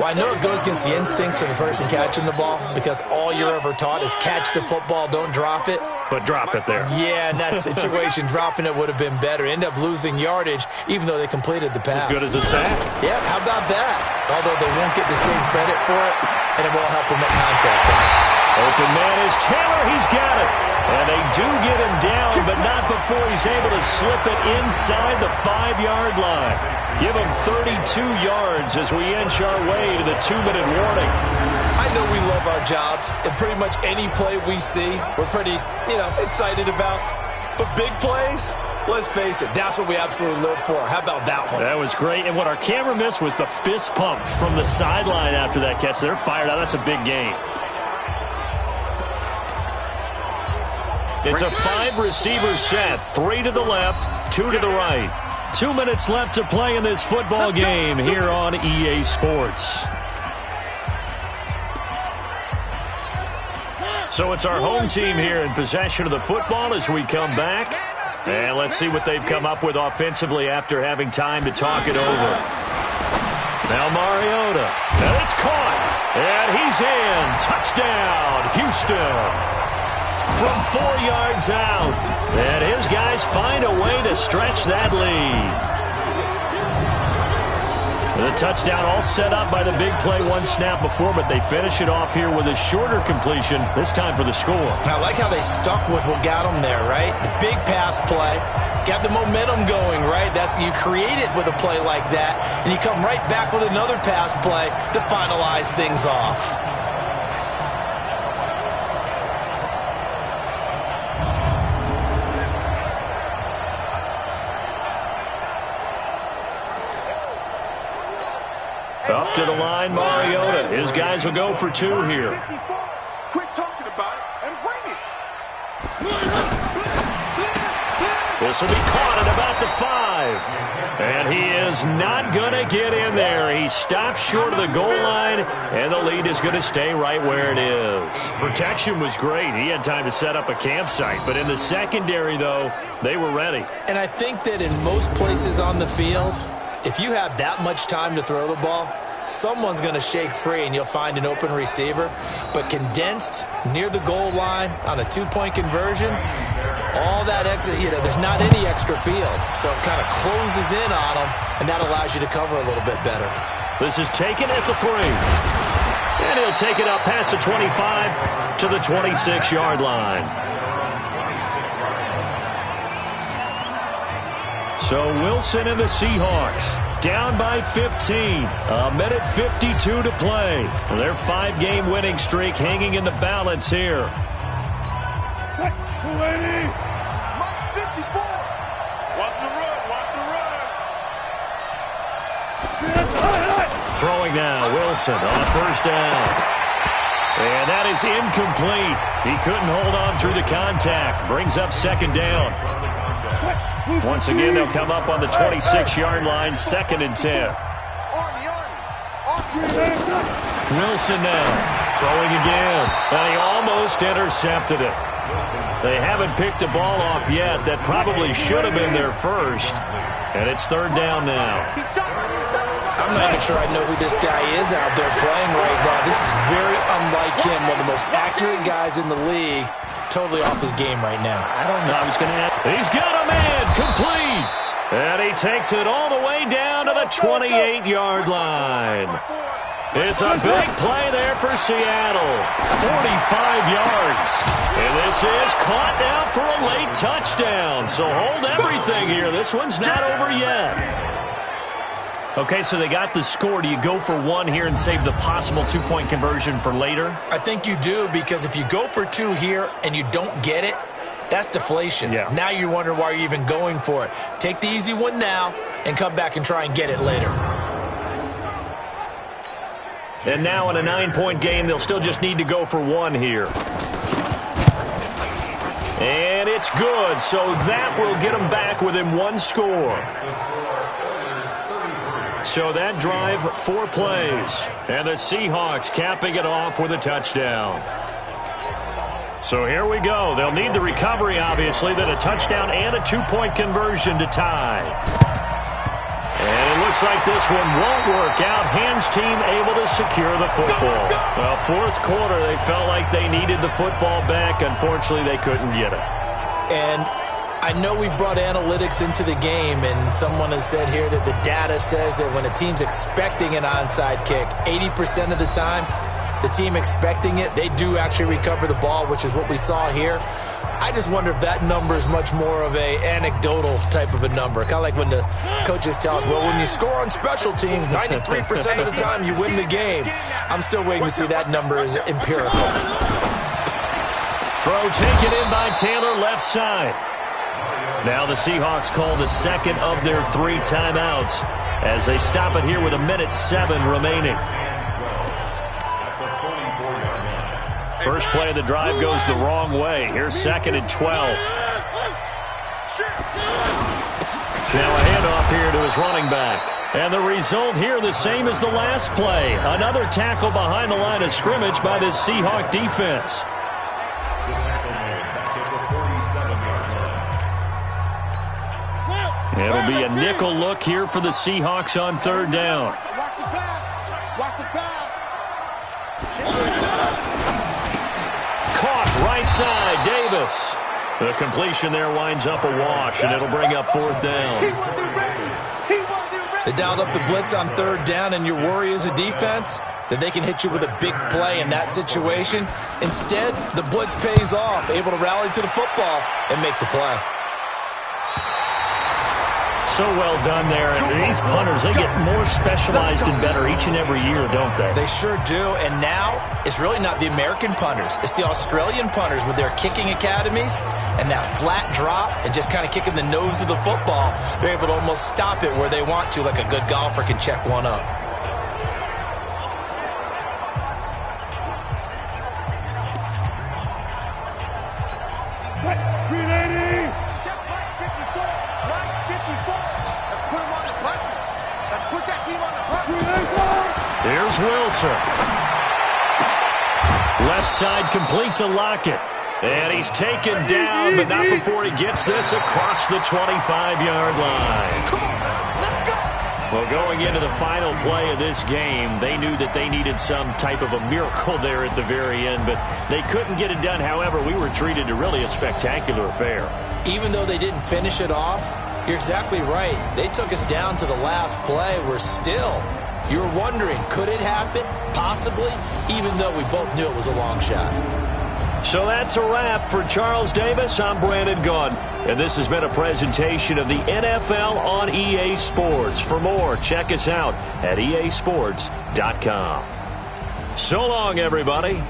Well, I know it goes against the instincts of the person catching the ball because all you're ever taught is catch the football, don't drop it. But drop it there. Yeah, in that situation, dropping it would have been better. End up losing yardage, even though they completed the pass. As good as a sack. Yeah, how about that? Although they won't get the same credit for it, and it won't help them at contract time. Open man is Taylor. He's got it. And they do get him down, but not before he's able to slip it inside the 5-yard line. Give him 32 yards as we inch our way to the 2-minute warning. I know we love our jobs, and pretty much any play we see, we're pretty, excited about. But big plays, let's face it, that's what we absolutely live for. How about that one? That was great, and what our camera missed was the fist pump from the sideline after that catch. They're fired out. That's a big game. It's a 5-receiver set, 3 to the left, 2 to the right. 2 minutes left to play in this football game here on EA Sports. So it's our home team here in possession of the football as we come back. And let's see what they've come up with offensively after having time to talk it over. Now Mariota. And it's caught. And he's in. Touchdown, Houston. From 4 yards out. And his guys find a way to stretch that lead. The touchdown all set up by the big play one snap before, but they finish it off here with a shorter completion, this time for the score. I like how they stuck with what got them there, right? The big pass play, got the momentum going, right? You create it with a play like that, and you come right back with another pass play to finalize things off. Up to the line, Mariota. His guys will go for 2 here. Quit talking about it and bring it. This will be caught at about the 5. And he is not going to get in there. He stops short of the goal line, and the lead is going to stay right where it is. Protection was great. He had time to set up a campsite. But in the secondary, though, they were ready. And I think that in most places on the field, if you have that much time to throw the ball, someone's going to shake free and you'll find an open receiver. But condensed near the goal line on a 2-point conversion, all that extra, there's not any extra field. So it kind of closes in on them, and that allows you to cover a little bit better. This is taken at the 3. And he'll take it up past the 25 to the 26-yard line. So Wilson and the Seahawks down by 15. A minute 52 to play. Their 5-game winning streak hanging in the balance here. Watch the run. Watch the run. Throwing now, Wilson on first down. And that is incomplete. He couldn't hold on through the contact. Brings up second down. Once again, they'll come up on the 26-yard line, 2nd and 10. Wilson now, throwing again, and he almost intercepted it. They haven't picked a ball off yet. That probably should have been their first, and it's 3rd down now. I'm not even sure I know who this guy is out there playing right now. This is very unlike him, one of the most accurate guys in the league. Totally off his game right now. I don't know. I was going to ask. He's got a man complete. And he takes it all the way down to the 28-yard line. It's a big play there for Seattle. 45 yards. And this is caught now for a late touchdown. So hold everything here. This one's not over yet. Okay, so they got the score. Do you go for 1 here and save the possible 2-point conversion for later? I think you do, because if you go for 2 here and you don't get it, that's deflation. Yeah. Now you're wondering why you're even going for it. Take the easy one now and come back and try and get it later. And now in a 9-point game, they'll still just need to go for 1 here. And it's good, so that will get them back within 1 score. So that drive, 4 plays. And the Seahawks capping it off with a touchdown. So here we go. They'll need the recovery, obviously, then a touchdown and a 2-point conversion to tie. And it looks like this one won't work out. Hands team able to secure the football. Well, fourth quarter, they felt like they needed the football back. Unfortunately, they couldn't get it. And I know we've brought analytics into the game, and someone has said here that the data says that when a team's expecting an onside kick, 80% of the time, the team expecting it, they do actually recover the ball, which is what we saw here. I just wonder if that number is much more of a anecdotal type of a number. Kind of like when the coaches tell us, well, when you score on special teams, 93% of the time you win the game. I'm still waiting to see that number is empirical. Throw taken in by Taylor, left side. Now the Seahawks call the second of their 3 timeouts as they stop it here with 1:07 remaining. First play of the drive goes the wrong way. Here's 2nd and 12. Now a handoff here to his running back. And the result here the same as the last play. Another tackle behind the line of scrimmage by this Seahawk defense. It'll be a nickel look here for the Seahawks on 3rd down. Watch the pass. Watch the pass. Caught right side, Davis. The completion there winds up a wash, and it'll bring up 4th down. They dialed up the blitz on 3rd down, and your worry as a defense that they can hit you with a big play in that situation. Instead, the blitz pays off, able to rally to the football and make the play. So well done there. And these punters, they get more specialized and better each and every year, don't they? They sure do. And now it's really not the American punters. It's the Australian punters with their kicking academies and that flat drop and just kind of kicking the nose of the football. They're able to almost stop it where they want to, like a good golfer can check one up. Here's Wilson. Left side complete to Lockett. And he's taken down, but not before he gets this across the 25-yard line. Well, going into the final play of this game, they knew that they needed some type of a miracle there at the very end, but they couldn't get it done. However, we were treated to really a spectacular affair. Even though they didn't finish it off, you're exactly right. They took us down to the last play. You're wondering, could it happen? Possibly, even though we both knew it was a long shot. So that's a wrap for Charles Davis. I'm Brandon Gunn, and this has been a presentation of the NFL on EA Sports. For more, check us out at easports.com. So long, everybody.